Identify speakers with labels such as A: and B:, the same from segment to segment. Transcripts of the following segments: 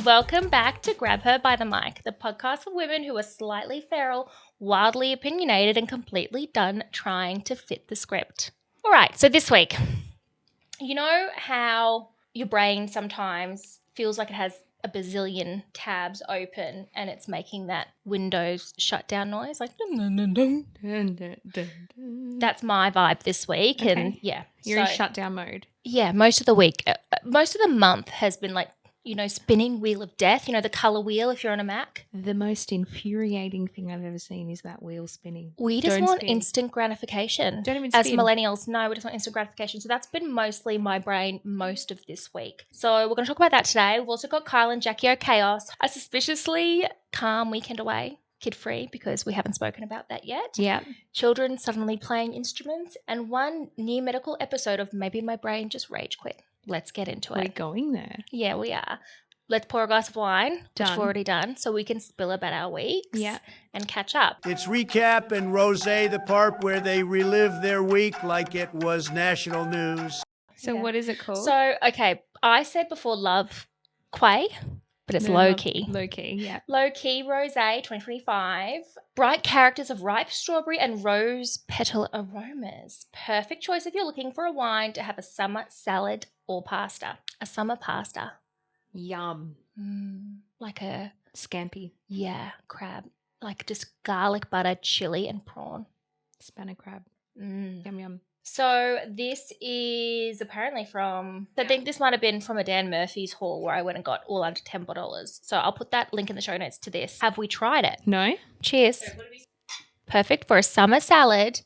A: Welcome back to Grab Her by the Mic, the podcast for women who are slightly feral, wildly opinionated, and completely done trying to fit the script. All right, so this week, you know how your brain sometimes feels like it has a bazillion tabs open and it's making that Windows shutdown noise, like dun, dun, dun, dun. That's my vibe this week.
B: Okay.
A: And yeah,
B: You're in shutdown mode.
A: Yeah, most of the week, most of the month has been like, you know, spinning wheel of death, you know, the color wheel if you're on a Mac.
B: The most infuriating thing I've ever seen is that wheel spinning.
A: We just want instant gratification.
B: Don't even
A: As
B: spin.
A: millennials, no, we just want instant gratification. So that's been mostly my brain most of this week. So we're going to talk about that today. We've also got Kyle and Jackie O Chaos, a suspiciously calm weekend away, kid-free, because we haven't spoken about that yet.
B: Yeah.
A: Children suddenly playing instruments, and one near medical episode of maybe my brain just rage quit. Let's get into it.
B: We're going there.
A: Yeah, we are. Let's pour a glass of wine, which we've
B: Done.
A: already done, so we can spill about our weeks and catch up.
C: It's recap and rosé, the part where they relive their week like it was national news.
B: So what is it called?
A: So, okay, I said before love quay, but it's low-key.
B: Low-key, yeah.
A: Low-key rosé 2025. Bright characters of ripe strawberry and rose petal aromas. Perfect choice if you're looking for a wine to have a summer salad or pasta. A summer pasta.
B: Yum.
A: Like a
B: Scampi.
A: Yeah, crab. Like just garlic butter, chili, and prawn.
B: Spanner crab. Yum, yum.
A: So this is apparently from, I think this might have been from a Dan Murphy's haul where I went and got all under $10. So I'll put that link in the show notes to this. Have we tried it?
B: No.
A: Cheers. Perfect for a summer salad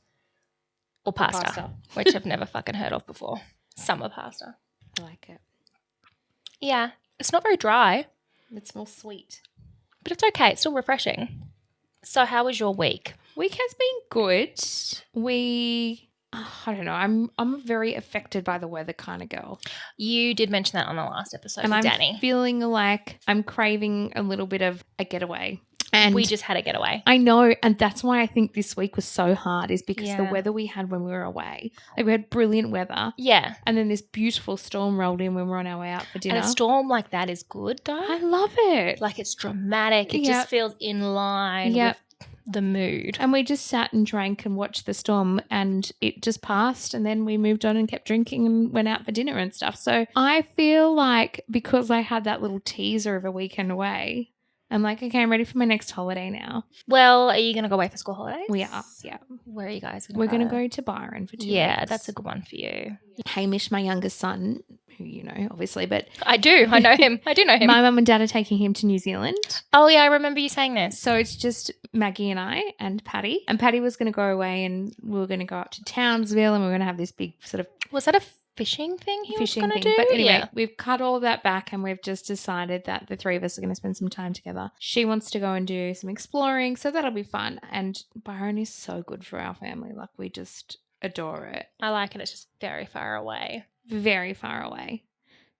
A: or pasta. Which I've never fucking heard of before. Summer pasta.
B: I like it.
A: Yeah. It's not very dry.
B: It's more sweet.
A: But it's okay. It's still refreshing. So how was your week?
B: Week has been good. I don't know. I'm very affected by the weather kind of girl.
A: You did mention that on the last episode
B: and
A: with
B: I'm
A: Danny.
B: Feeling like I'm craving a little bit of a getaway. And
A: we just had a getaway.
B: I know, and that's why I think this week was so hard is because the weather we had when we were away. Like we had brilliant weather.
A: Yeah.
B: And then this beautiful storm rolled in when we were on our way out for dinner.
A: And a storm like that is good though.
B: I love it.
A: Like it's dramatic. It just feels in line with the mood.
B: And we just sat and drank and watched the storm and it just passed and then we moved on and kept drinking and went out for dinner and stuff. So I feel like because I had that little teaser of a weekend away, I'm like, okay, I'm ready for my next holiday now.
A: Well, are you going to go away for school holidays?
B: We are, yeah.
A: Where are you guys going?
B: We're going to go to Byron for 2 weeks.
A: Yeah, that's a good one for you.
B: Hamish, my youngest son, who you know, obviously, but...
A: I do. I know him. I do know him.
B: My mum and dad are taking him to New Zealand.
A: Oh, yeah, I remember you saying this.
B: So it's just Maggie and I and Patty. And Patty was going to go away and we were going to go up to Townsville and we were going to have this big sort of...
A: Was that a fishing thing he was going to do?
B: But anyway, we've cut all of that back and we've just decided that the three of us are going to spend some time together. She wants to go and do some exploring, so that'll be fun. And Byron is so good for our family. Like, we just adore it.
A: I like it. It's just very far away.
B: Very far away.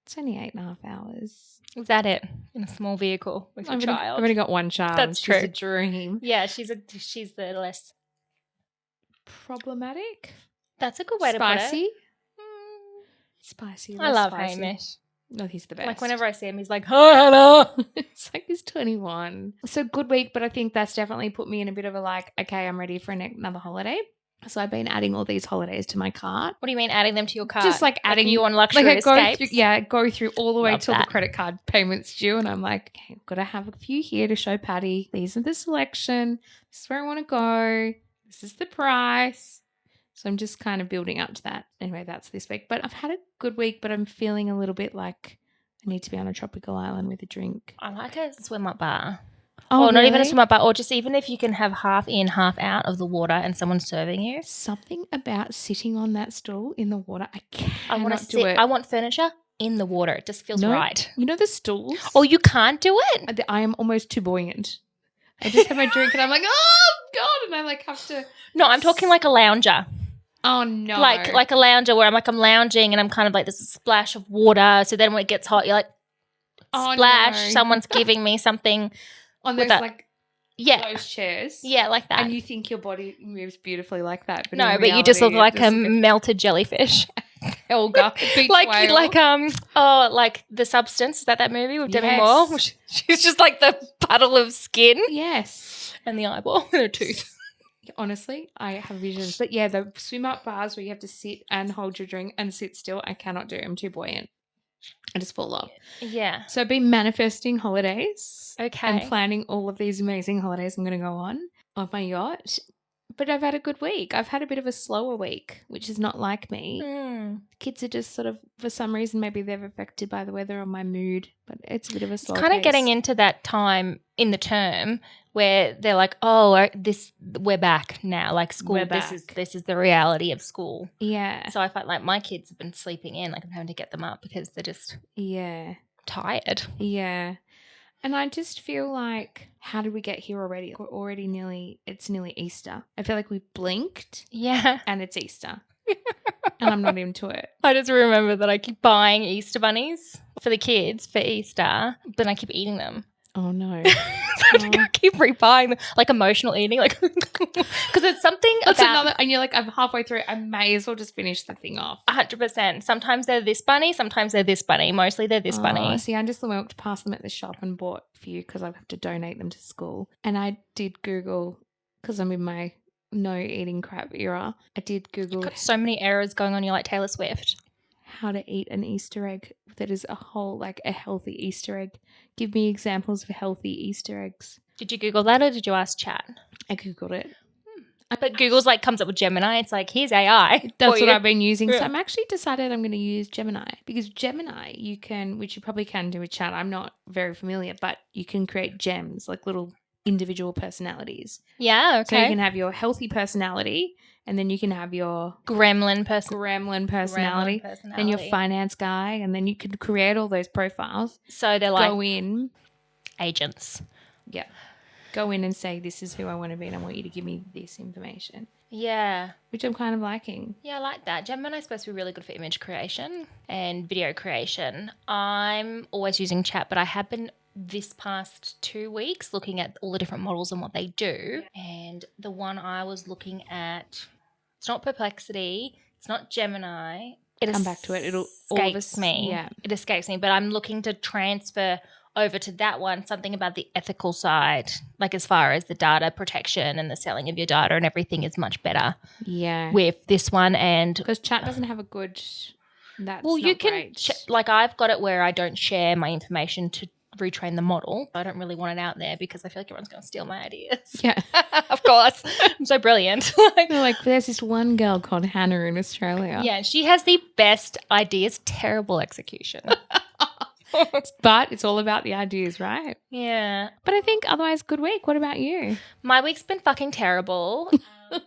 B: It's only 8.5 hours.
A: Is that it? In a small vehicle with your child?
B: I've only got one child.
A: That's true.
B: She's a dream.
A: Yeah, she's the less...
B: Problematic?
A: That's a good way to put it.
B: Spicy? Spicy.
A: I love
B: spicy.
A: Hamish.
B: No, he's the best.
A: Like whenever I see him, he's like, "Hi, Hannah."
B: It's like he's 21. So good week, but I think that's definitely put me in a bit of a like, okay, I'm ready for another holiday. So I've been adding all these holidays to my cart.
A: What do you mean adding them to your cart?
B: Just like adding
A: you on luxury escapes?
B: Go through all the way
A: Love
B: till
A: that.
B: the credit card payment's due. And I'm like, okay, I've got to have a few here to show Patty. These are the selection. This is where I want to go. This is the price. So I'm just kind of building up to that. Anyway, that's this week. But I've had a good week, but I'm feeling a little bit like I need to be on a tropical island with a drink.
A: I like a swim-up bar.
B: Oh,
A: or
B: really?
A: not even a swim-up bar, or just even if you can have half in, half out of the water and someone's serving you.
B: Something about sitting on that stool in the water, I cannot do it.
A: I want furniture in the water. It just feels right.
B: You know the stools?
A: Oh, you can't do it?
B: I am almost too buoyant. I just have my drink and I'm like, oh, God, and I like have to.
A: No, I'm talking like a lounger.
B: Oh, no.
A: Like a lounger where I'm lounging and I'm kind of like there's a splash of water. So then when it gets hot, you're like, splash.
B: No.
A: Someone's giving me something.
B: On those those chairs.
A: Yeah, like that.
B: And you think your body moves beautifully like that. But
A: no, but you just look like a melted jellyfish.
B: Helga, beach whale.
A: like The Substance. Is that movie with Demi
B: Yes.
A: Moore? She's just like the puddle of skin
B: Yes.
A: and the eyeball and a tooth.
B: Honestly, I have visions. But yeah, the swim up bars where you have to sit and hold your drink and sit still, I cannot do. I'm too buoyant. I just fall off.
A: Yeah.
B: So I've been manifesting holidays.
A: Okay.
B: And planning all of these amazing holidays I'm going to go on my yacht. But I've had a good week. I've had a bit of a slower week, which is not like me. Kids are just sort of, for some reason, maybe they're affected by the weather or my mood, but it's a bit of a slow
A: It's kind of
B: pace.
A: getting into that time in the term where they're like, oh, we're back now. Like school,
B: We're
A: this is the reality of school.
B: Yeah.
A: So I find like my kids have been sleeping in. Like I'm having to get them up because they're just tired.
B: Yeah. And I just feel like, how did we get here already? We're already it's nearly Easter. I feel like we've blinked
A: Yeah.
B: and it's Easter. And I'm not into it.
A: I just remember that I keep buying Easter bunnies for the kids for Easter, but I keep eating them.
B: Oh, no.
A: I keep rebuying them, like emotional eating, like because it's something
B: That's
A: about
B: another, and you're like, I'm halfway through. I may as well just finish the thing off.
A: 100%. Sometimes they're this bunny, sometimes they're this bunny. Mostly they're this bunny.
B: See, I just walked past them at the shop and bought a few because I have to donate them to school. And I did Google, because I'm in my no eating crap era. I did Google
A: Got so many errors going on. You're like Taylor Swift.
B: how to eat an Easter egg that is a whole, like a healthy Easter egg. Give me examples of healthy Easter eggs.
A: Did you Google that or did you ask chat?
B: I Googled it.
A: But Google's like comes up with Gemini. It's like, here's AI.
B: That's what I've been using.
A: Yeah.
B: So I'm actually decided I'm going to use Gemini, because Gemini, you can, which you probably can do with chat. I'm not very familiar, but you can create gems, like little individual personalities.
A: Yeah, okay.
B: So you can have your healthy personality, and then you can have your
A: gremlin
B: personality, then your finance guy, and then you can create all those profiles.
A: So they're like
B: go in.
A: agents.
B: Yeah. Go in and say, this is who I want to be and I want you to give me this information.
A: Yeah.
B: Which I'm kind of liking.
A: Yeah, I like that. Gemini's supposed to be really good for image creation and video creation. I'm always using chat, but I have been this past 2 weeks looking at all the different models and what they do. And the one I was looking at, it's not Perplexity, it's not Gemini.
B: Come back to it. It'll all of us,
A: me.
B: Yeah.
A: It escapes me, but I'm looking to transfer over to that one, something about the ethical side, like as far as the data protection and the selling of your data and everything is much better.
B: Yeah.
A: With this one. And
B: because chat doesn't have a good, that's
A: well,
B: not
A: you can
B: great.
A: like I've got it where I don't share my information to retrain the model. I don't really want it out there because I feel like everyone's going to steal my ideas.
B: Yeah.
A: Of course. I'm so brilliant.
B: They're like, there's this one girl called Hannah in Australia.
A: Yeah, she has the best ideas, terrible execution.
B: But it's all about the ideas, right?
A: Yeah.
B: But I think otherwise, good week. What about you?
A: My week's been fucking terrible.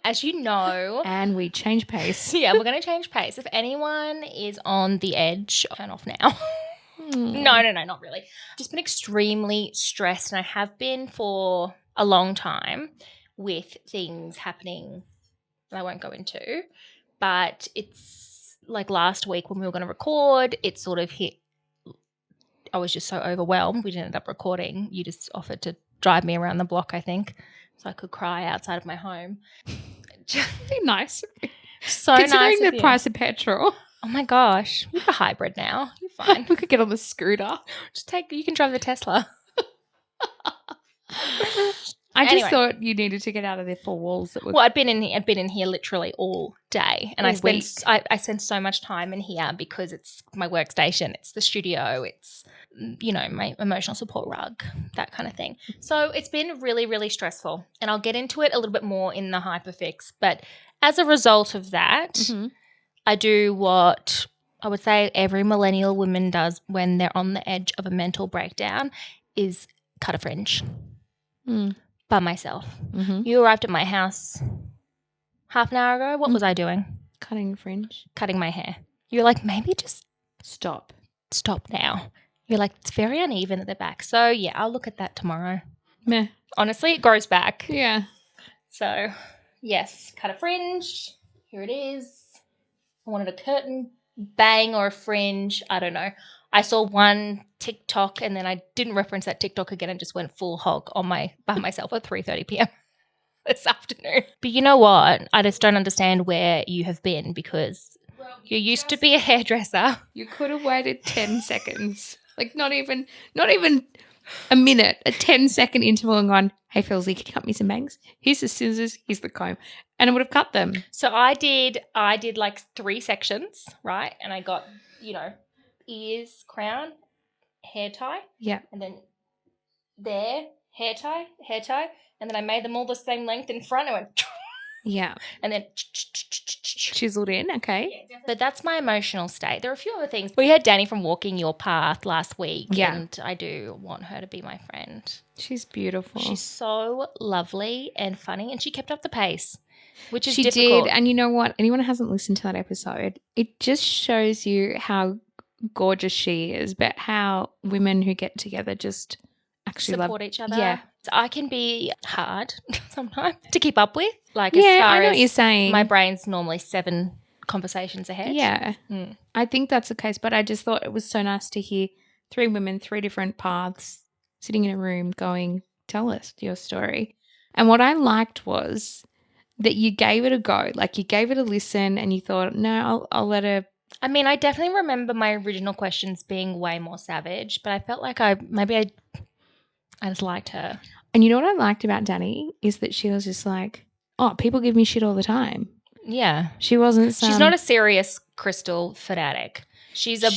A: As you know.
B: And we change pace.
A: Yeah, we're going to change pace. If anyone is on the edge, turn off now. No, not really. Just been extremely stressed, and I have been for a long time with things happening that I won't go into. But it's like last week when we were going to record, it sort of hit. I was just so overwhelmed. We didn't end up recording. You just offered to drive me around the block, I think, so I could cry outside of my home.
B: Be nice.
A: So
B: considering
A: nice
B: the price of petrol.
A: Oh my gosh, you're a hybrid now. You're fine.
B: We could get on the scooter.
A: You can drive the Tesla.
B: I just thought you needed to get out of their four walls.
A: Well, I'd been in here literally all day, and I spend so much time in here because it's my workstation, it's the studio, it's my emotional support rug, that kind of thing. So it's been really, really stressful, and I'll get into it a little bit more in the hyperfix. But as a result of that, I do what I would say every millennial woman does when they're on the edge of a mental breakdown: is cut a fringe. By myself. You arrived at my house half an hour ago. What was I doing?
B: Cutting fringe.
A: Cutting my hair. You're like, maybe just
B: stop
A: now. You're like, it's very uneven at the back. So yeah, I'll look at that tomorrow.
B: Meh.
A: Honestly, it grows back.
B: Yeah.
A: So yes, cut a fringe. Here it is. I wanted a curtain bang or a fringe. I don't know. I saw one TikTok and then I didn't reference that TikTok again and just went full hog by myself at 3:30 p.m. this afternoon. But you know what? I just don't understand where you have been, because You used to be a hairdresser.
B: You could have waited 10 seconds. Like not even a minute, a 10-second interval and gone, hey, Philsy, can you cut me some bangs? Here's the scissors, here's the comb. And I would have cut them.
A: So I did like 3 sections, right? And I got, ears, crown, hair tie,
B: Yeah.
A: and then there, hair tie, and then I made them all the same length in front. I went,
B: Yeah.
A: and then
B: Chiseled in, okay.
A: But that's my emotional state. There are a few other things. We had Danny from Walking Your Path last week, and I do want her to be my friend.
B: She's beautiful.
A: She's so lovely and funny, and she kept up the pace, which is
B: she
A: difficult.
B: did. And you know what? Anyone who hasn't listened to that episode, it just shows you how gorgeous she is, but how women who get together just actually
A: support each other.
B: Yeah.
A: So I can be hard sometimes to keep up with. Like,
B: Yeah,
A: as far
B: I know
A: as
B: what you're saying.
A: my brain's normally 7 conversations ahead.
B: Yeah.
A: Mm.
B: I think that's the case, but I just thought it was so nice to hear 3 women, 3 different paths sitting in a room going, tell us your story. And what I liked was that you gave it a go. Like you gave it a listen and you thought, no, I'll let her.
A: I mean, I definitely remember my original questions being way more savage, but I felt like I just liked her.
B: And you know what I liked about Danny is that she was just like, oh, people give me shit all the time.
A: Yeah.
B: She wasn't
A: She's not a serious crystal fanatic. She's a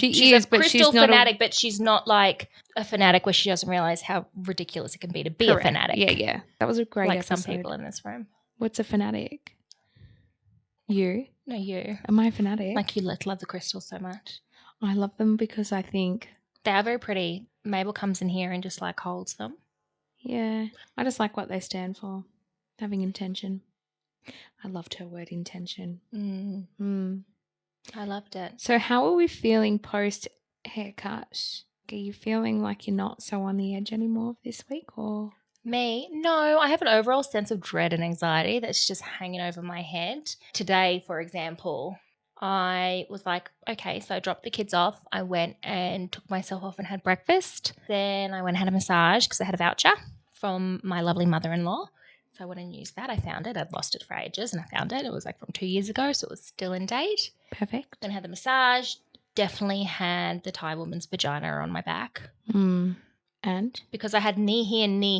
A: crystal fanatic, but she's not like a fanatic where she doesn't realize how ridiculous it can be to be a fanatic.
B: Yeah. That was a great
A: like
B: episode.
A: some people in this room.
B: What's a fanatic? You?
A: No, you.
B: Am I a fanatic?
A: Like you love the crystals so much.
B: I love them because I think
A: they are very pretty. Mabel comes in here and just like holds them.
B: Yeah. I just like what they stand for. Having intention. I loved her word intention.
A: I loved it.
B: So how are we feeling post haircut? Are you feeling like you're not so on the edge anymore this week or?
A: Me? No, I have an overall sense of dread and anxiety that's just hanging over my head. Today, for example, I was like, okay, so I dropped the kids off. I went and took myself off and had breakfast. Then I went and had a massage because I had a voucher from my lovely mother-in-law. So I went and used that. I found it. I'd lost it for ages and I found it. It was like from 2 years ago, so it was still in date.
B: Perfect.
A: Then I had the massage. Definitely had the Thai woman's vagina on my back.
B: And?
A: Because I had knee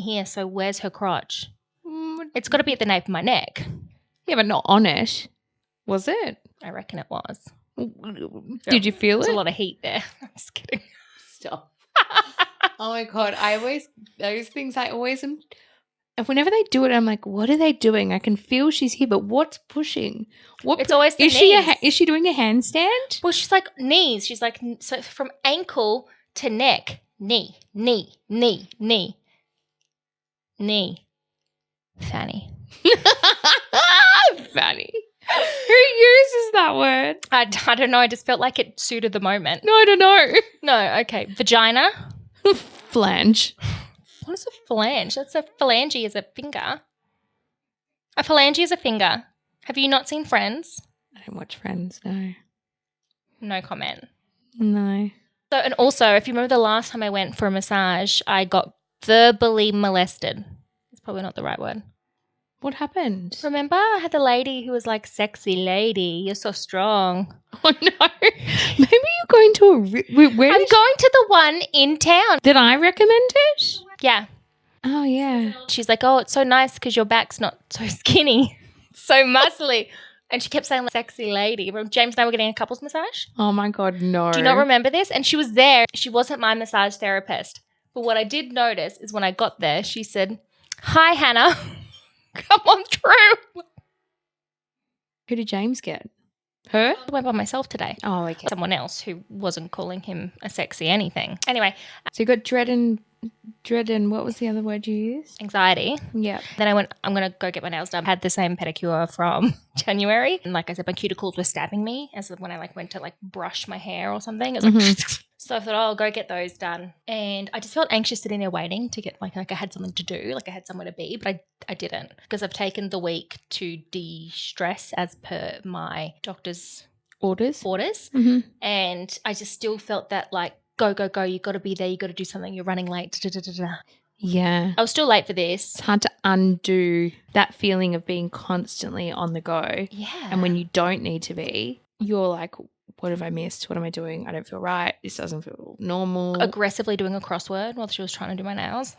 A: here, so where's her crotch? It's got to be at the nape of my neck.
B: Yeah, but not on it. Was it?
A: I reckon it was.
B: Did you feel
A: There's
B: it?
A: a lot of heat there. I'm just kidding.
B: Stop. Oh my God. Those things I always am. And whenever they do it, I'm like, what are they doing? I can feel she's here, but what's pushing?
A: It's always the
B: is
A: knees.
B: Is she doing a handstand?
A: Well, she's like knees. She's like, so from ankle to neck, knee. Fanny.
B: Fanny. Who uses that word?
A: I don't know. I just felt like it suited the moment.
B: No, I don't know.
A: No, okay. Vagina.
B: Flange.
A: What is a flange? That's a phalange is a finger. A phalange is a finger. Have you not seen Friends?
B: I don't watch Friends, no.
A: No comment.
B: No.
A: So, and also, if you remember the last time I went for a massage, I got verbally molested. It's probably not the right word.
B: What happened?
A: Remember? I had the lady who was like, sexy lady, you're so strong.
B: Oh, no. Maybe you're going to a... Where
A: I'm going to the one in town.
B: Did I recommend it?
A: Yeah.
B: Oh, yeah.
A: She's like, oh, it's so nice because your back's not so skinny, so muscly. And she kept saying, like, sexy lady. James and I were getting a couples massage.
B: Oh, my God, no.
A: Do you not remember this? And she was there. She wasn't my massage therapist. But what I did notice is when I got there, she said, hi, Hannah. Come on through.
B: Who did James get? Her?
A: I went by myself today.
B: Oh, okay.
A: Someone else who wasn't calling him a sexy anything. Anyway.
B: So you got dread and what was the other word you used?
A: Anxiety.
B: Yeah.
A: Then I went, I'm going to go get my nails done. I had the same pedicure from January. And like I said, my cuticles were stabbing me as when I like went to like brush my hair or something. It was like, so I thought, oh, I'll go get those done. And I just felt anxious sitting there waiting to get like I had something to do, like I had somewhere to be, but I didn't because I've taken the week to de-stress as per my doctor's orders.
B: Mm-hmm.
A: And I just still felt that like, go, you got to be there, you got to do something, you're running late.
B: Yeah.
A: I was still late for this.
B: It's hard to undo that feeling of being constantly on the go.
A: Yeah.
B: And when you don't need to be, you're like, what have I missed? What am I doing? I don't feel right. This doesn't feel normal.
A: Aggressively doing a crossword while she was trying to do my nails.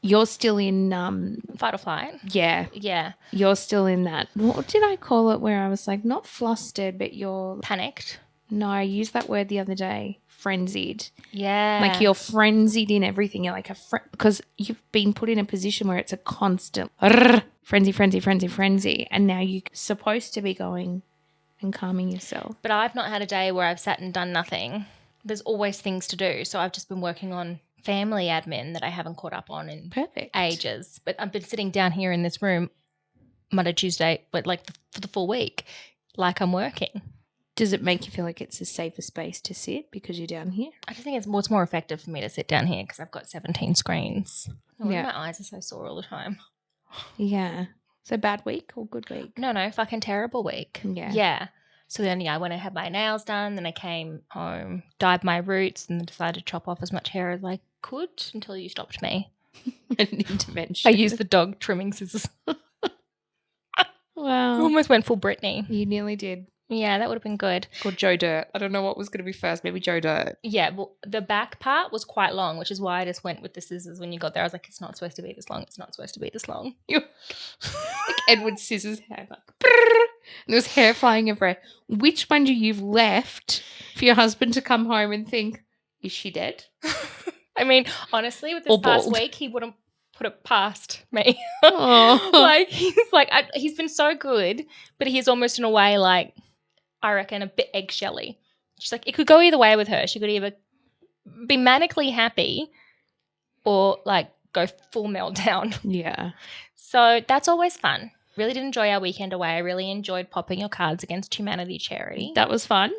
B: You're still in
A: Fight or flight.
B: yeah.
A: Yeah.
B: You're still in that. What did I call it where I was like not flustered, but you're
A: Panicked.
B: no, I used that word the other day. Frenzied.
A: Yeah.
B: Like you're frenzied in everything. You're like because you've been put in a position where it's a constant frenzy. And now you're supposed to be going and calming yourself.
A: But I've not had a day where I've sat and done nothing. There's always things to do. So I've just been working on family admin that I haven't caught up on in
B: Perfect.
A: ages. But I've been sitting down here in this room Monday, Tuesday, but like for the full week, like I'm working.
B: Does it make you feel like it's a safer space to sit because you're down here?
A: I just think it's more effective for me to sit down here because I've got 17 screens. Oh,
B: Yeah.
A: my eyes are so sore all the time.
B: Yeah. So bad week or good week?
A: No, fucking terrible week.
B: Yeah.
A: Yeah. So then, I went and had my nails done. Then I came home, dyed my roots, and then decided to chop off as much hair as I could until you stopped me.
B: An intervention.
A: I used the dog trimming scissors. I
B: Wow.
A: almost went full Britney.
B: You nearly did.
A: Yeah, that would have been good.
B: Called Joe Dirt. I don't know what was going to be first. Maybe Joe Dirt.
A: Yeah, well, the back part was quite long, which is why I just went with the scissors when you got there. I was like, it's not supposed to be this long. It's not supposed to be this long.
B: Like Edward Scissors hair. Like, brrr, and there was hair flying everywhere. Which one do you left for your husband to come home and think, is she dead?
A: I mean, honestly, with this
B: Or
A: past
B: bald.
A: week, he wouldn't put it past me.
B: Oh.
A: Like, he's been so good, but he's almost in a way like, I reckon, a bit eggshelly. She's like, it could go either way with her. She could either be manically happy or like go full meltdown.
B: Yeah.
A: So that's always fun. Really did enjoy our weekend away. I really enjoyed popping your cards against Humanity Charity.
B: That was fun.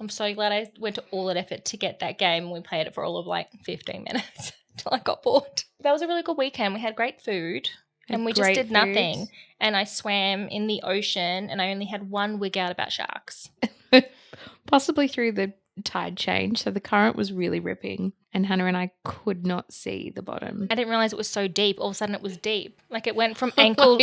A: I'm so glad I went to all that effort to get that game. We played it for all of like 15 minutes until I got bored. That was a really good weekend. We had great food. And we just
B: Great
A: did
B: food.
A: nothing. And I swam in the ocean and I only had one wig out about sharks.
B: Possibly through the tide change. So the current was really ripping and Hannah and I could not see the bottom.
A: I didn't realize it was so deep. All of a sudden it was deep. Like it went from ankle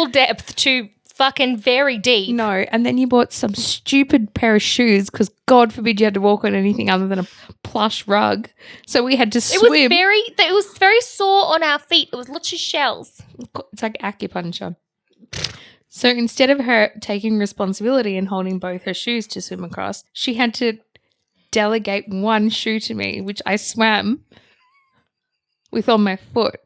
A: depth to fucking very deep.
B: No, and then you bought some stupid pair of shoes because God forbid you had to walk on anything other than a plush rug. So we had to swim.
A: It was very sore on our feet. It was lots of shells.
B: It's like acupuncture. So instead of her taking responsibility and holding both her shoes to swim across, she had to delegate one shoe to me, which I swam with on my foot.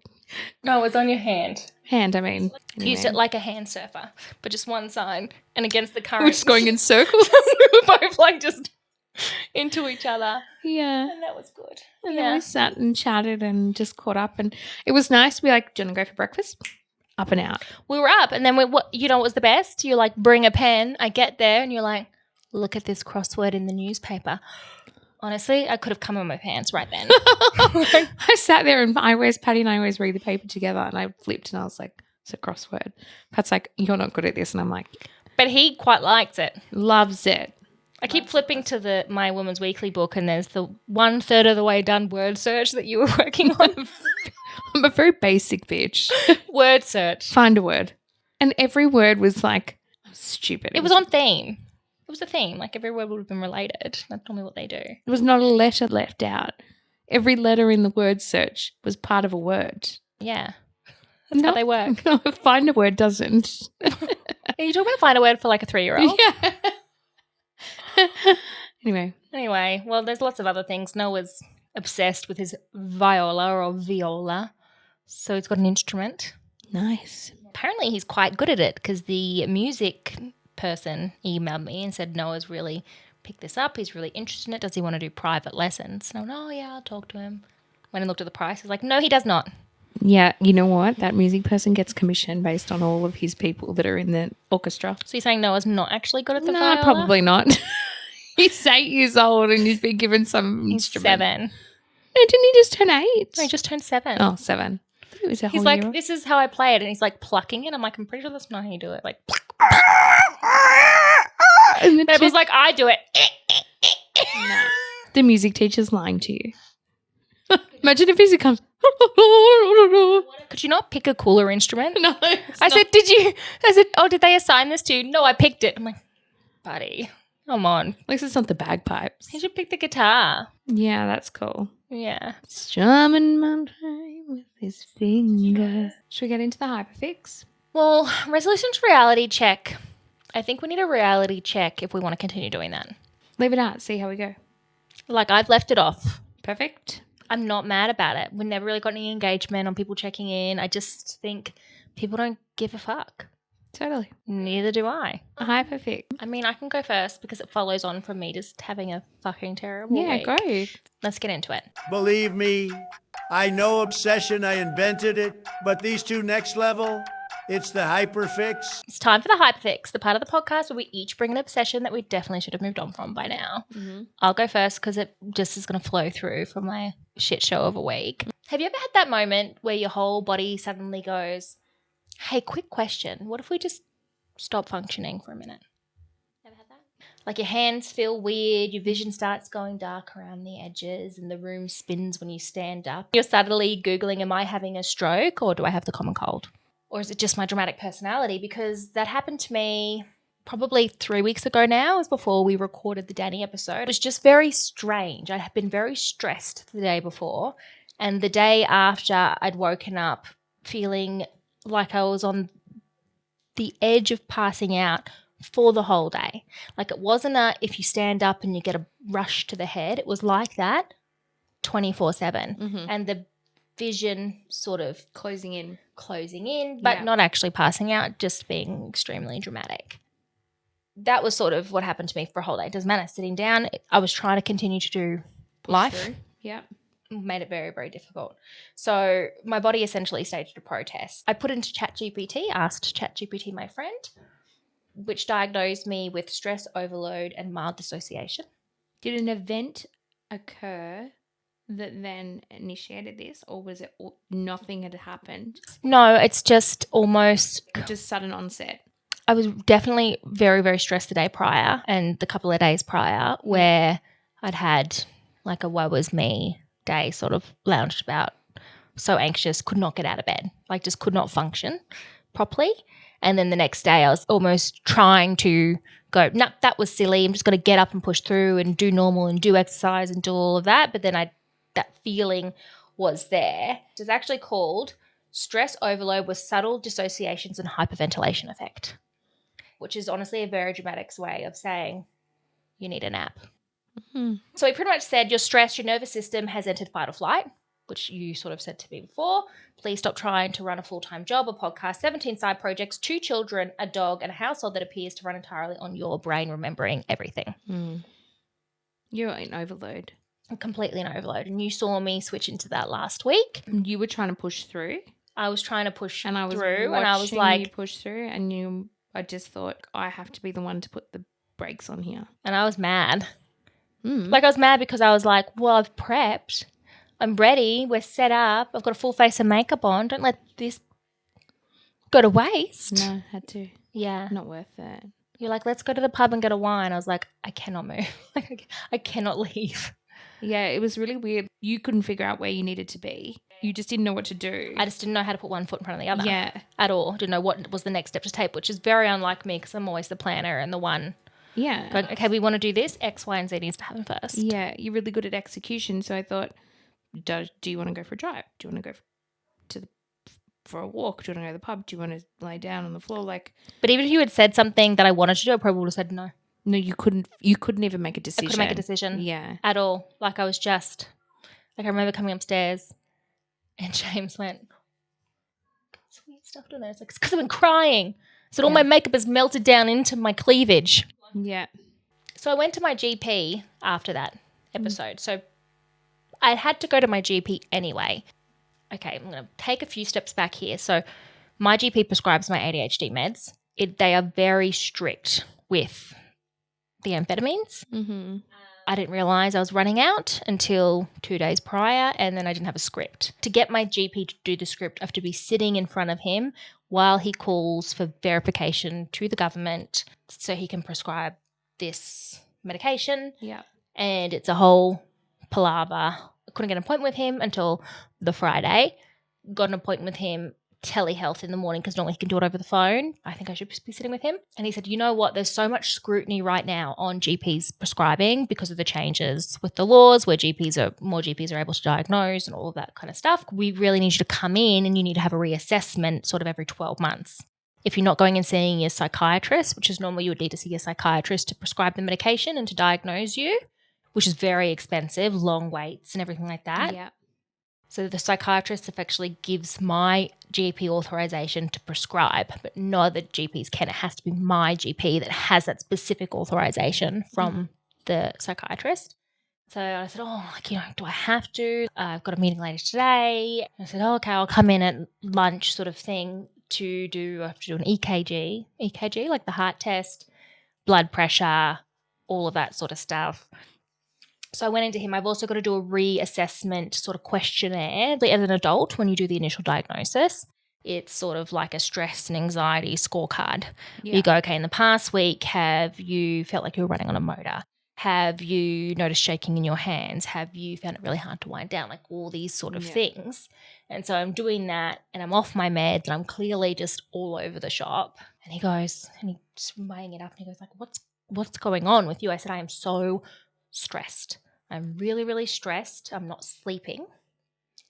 A: No, it was on your hand.
B: Hand, I mean. Anyway.
A: Used it like a hand surfer, but just one side and against the current.
B: We're just going in circles.
A: We were both like just into each other.
B: Yeah.
A: And that was good.
B: And then we sat and chatted and just caught up. And it was nice to be like, do you want to go for breakfast? Up and out.
A: We were up and then what was the best? You like bring a pen. I get there and you're like, look at this crossword in the newspaper. Honestly, I could have come in my pants right then.
B: I sat there and Patty and I always read the paper together and I flipped and I was like, it's a crossword. Pat's like, you're not good at this. And I'm like,
A: but he quite likes it.
B: loves it.
A: I keep flipping to My Woman's Weekly book and there's the 1/3 of the way done word search that you were working on.
B: I'm a very basic bitch.
A: Word search.
B: Find a word. And every word was like stupid.
A: It was on theme. It was a theme. Like every word would have been related. That's normally what they do.
B: There was not a letter left out. Every letter in the word search was part of a word.
A: Yeah. That's how they work.
B: No, find a word doesn't.
A: Are you talking about find a word for like a 3-year-old?
B: Yeah. Anyway,
A: well, there's lots of other things. Noah's obsessed with his viola. So he's got an instrument.
B: nice.
A: Apparently he's quite good at it because the music person emailed me and said Noah's really picked this up. He's really interested in it. Does he want to do private lessons? And I went, oh, yeah, I'll talk to him. Went and looked at the price. He's like, no, he does not.
B: Yeah, you know what? That music person gets commission based on all of his people that are in the orchestra.
A: So you're saying Noah's not actually good at the
B: No,
A: viola?
B: probably not. He's 8 years old and he's been given some
A: He's
B: instrument.
A: 7.
B: No, didn't he just turn 8?
A: No, he just turned 7.
B: Oh, 7. I thought it was a
A: He's
B: whole
A: like,
B: year.
A: this is how I play it. And he's like plucking it. I'm like, I'm pretty sure that's not how you do it. Like,
B: And the
A: it was like, I do it.
B: no. The music teacher's lying to you. Imagine if he comes.
A: Could you not pick a cooler instrument?
B: No.
A: I said, did they assign this to you? No, I picked it. I'm like, Buddy, come on.
B: At least it's not the bagpipes.
A: He should pick the guitar.
B: Yeah, that's cool.
A: Yeah.
B: Strumming my pain with his finger. Should we get into the hyperfix?
A: Well, resolutions reality check. I think we need a reality check if we want to continue doing that.
B: Leave it out. See how we go.
A: Like, I've left it off.
B: Perfect.
A: I'm not mad about it. We never really got any engagement on people checking in. I just think people don't give a fuck.
B: Totally.
A: Neither do I.
B: A hyperfix.
A: I mean, I can go first because it follows on from me just having a fucking terrible week.
B: Go.
A: Let's get into it.
C: Believe me, I know obsession, I invented it, but these two next level, it's the hyperfix.
A: It's time for the hyperfix, the part of the podcast where we each bring an obsession that we definitely should have moved on from by now.
B: Mm-hmm.
A: I'll go first because it just is going to flow through from my shit show of a week. Have you ever had that moment where your whole body suddenly goes, hey, quick question, what if we just stop functioning for a minute? Ever had that? Like your hands feel weird, your vision starts going dark around the edges and the room spins when you stand up. You're suddenly Googling, am I having a stroke or do I have the common cold? Or is it just my dramatic personality? Because that happened to me probably 3 weeks ago now. It was before we recorded the Danny episode. It was just very strange. I had been very stressed the day before. And the day after, I'd woken up feeling like I was on the edge of passing out for the whole day. Like it wasn't a if you stand up and you get a rush to the head. It was like that 24/7.
B: Mm-hmm.
A: And the vision sort of
B: Closing in,
A: but not actually passing out, just being extremely dramatic. That was sort of what happened to me for a whole day. It doesn't matter. Sitting down, I was trying to continue to do life.
B: Through. Yeah.
A: Made it very, very difficult. So my body essentially staged a protest. I put into ChatGPT, asked ChatGPT, my friend, which diagnosed me with stress overload and mild dissociation.
B: Did an event occur that then initiated this, or was it nothing had happened?
A: No, it's just almost
B: Just sudden onset.
A: I was definitely very, very stressed the day prior and the couple of days prior where I'd had like a woe is me day, sort of lounged about, so anxious, could not get out of bed, like just could not function properly. And then the next day I was almost trying to go, no, that was silly. I'm just going to get up and push through and do normal and do exercise and do all of that. But then that feeling was there. It's actually called stress overload with subtle dissociations and hyperventilation effect, which is honestly a very dramatic way of saying you need a nap.
B: Mm-hmm.
A: So he pretty much said your stress, your nervous system has entered fight or flight, which you sort of said to me before. Please stop trying to run a full-time job, a podcast, 17 side projects, 2 children, a dog, and a household that appears to run entirely on your brain remembering everything.
B: You're in overload.
A: I'm completely in overload. And you saw me switch into that last week.
B: You were trying to push through.
A: I was trying to push
B: And I was
A: through, and I was like,
B: you push through, and I just thought I have to be the one to put the brakes on here.
A: and I was mad.
B: Mm.
A: Like I was mad because I was like, well, I've prepped. I'm ready. We're set up. I've got a full face of makeup on. Don't let this go to waste.
B: No, had to.
A: Yeah.
B: Not worth it.
A: You're like, let's go to the pub and get a wine. I was like, I cannot move. Like, I cannot leave.
B: Yeah, it was really weird. You couldn't figure out where you needed to be. You just didn't know what to do.
A: I just didn't know how to put one foot in front of the other.
B: Yeah.
A: At all. Didn't know what was the next step to take, which is very unlike me because I'm always the planner and the one
B: Yeah.
A: going, okay, we want to do this. X, Y, and Z needs to happen first.
B: Yeah, you're really good at execution. So I thought, do you want to go for a drive? Do you want to go for a walk? Do you want to go to the pub? Do you want to lay down on the floor? Like,
A: But even if you had said something that I wanted to do, I probably would have said no.
B: no, you couldn't even make a
A: I
B: decision.
A: couldn't make a decision.
B: Yeah.
A: At all. Like I was just, like I remember coming upstairs and James went, "What's weird stuff down there?" It's like, it's because I've been crying. So all my makeup has melted down into my cleavage.
B: Yeah.
A: So I went to my GP after that episode. So I had to go to my GP anyway. Okay, I'm going to take a few steps back here. So my GP prescribes my ADHD meds. They are very strict with the amphetamines.
B: Mm-hmm.
A: I didn't realise I was running out until 2 days prior, and then I didn't have a script. To get my GP to do the script, I have to be sitting in front of him while he calls for verification to the government so he can prescribe this medication.
B: Yeah.
A: And it's a whole palaver. I couldn't get an appointment with him until the Friday. Got an appointment with him telehealth in the morning because normally he can do it over the phone. I think I should be sitting with him. And he said, you know what? There's so much scrutiny right now on GPs prescribing because of the changes with the laws where more GPs are able to diagnose and all of that kind of stuff. We really need you to come in and you need to have a reassessment sort of every 12 months. If you're not going and seeing your psychiatrist, which is normally you would need to see a psychiatrist to prescribe the medication and to diagnose you, which is very expensive, long waits and everything like that.
B: Yeah.
A: So the psychiatrist effectively gives my GP authorization to prescribe, but no other GPs can. It has to be my GP that has that specific authorization from the psychiatrist. So I said, do I have to? I've got a meeting later today. I said, okay, I'll come in at lunch sort of thing I have to do an EKG, like the heart test, blood pressure, all of that sort of stuff. So I went into him. I've also got to do a reassessment sort of questionnaire. As an adult, when you do the initial diagnosis, it's sort of like a stress and anxiety scorecard. Yeah. You go, okay, in the past week, have you felt like you were running on a motor? Have you noticed shaking in your hands? Have you found it really hard to wind down? Like all these sort of things. And so I'm doing that and I'm off my meds and I'm clearly just all over the shop. And he goes, and he's weighing it up and he goes like, what's going on with you? I said, I am so stressed. I'm really, really stressed. I'm not sleeping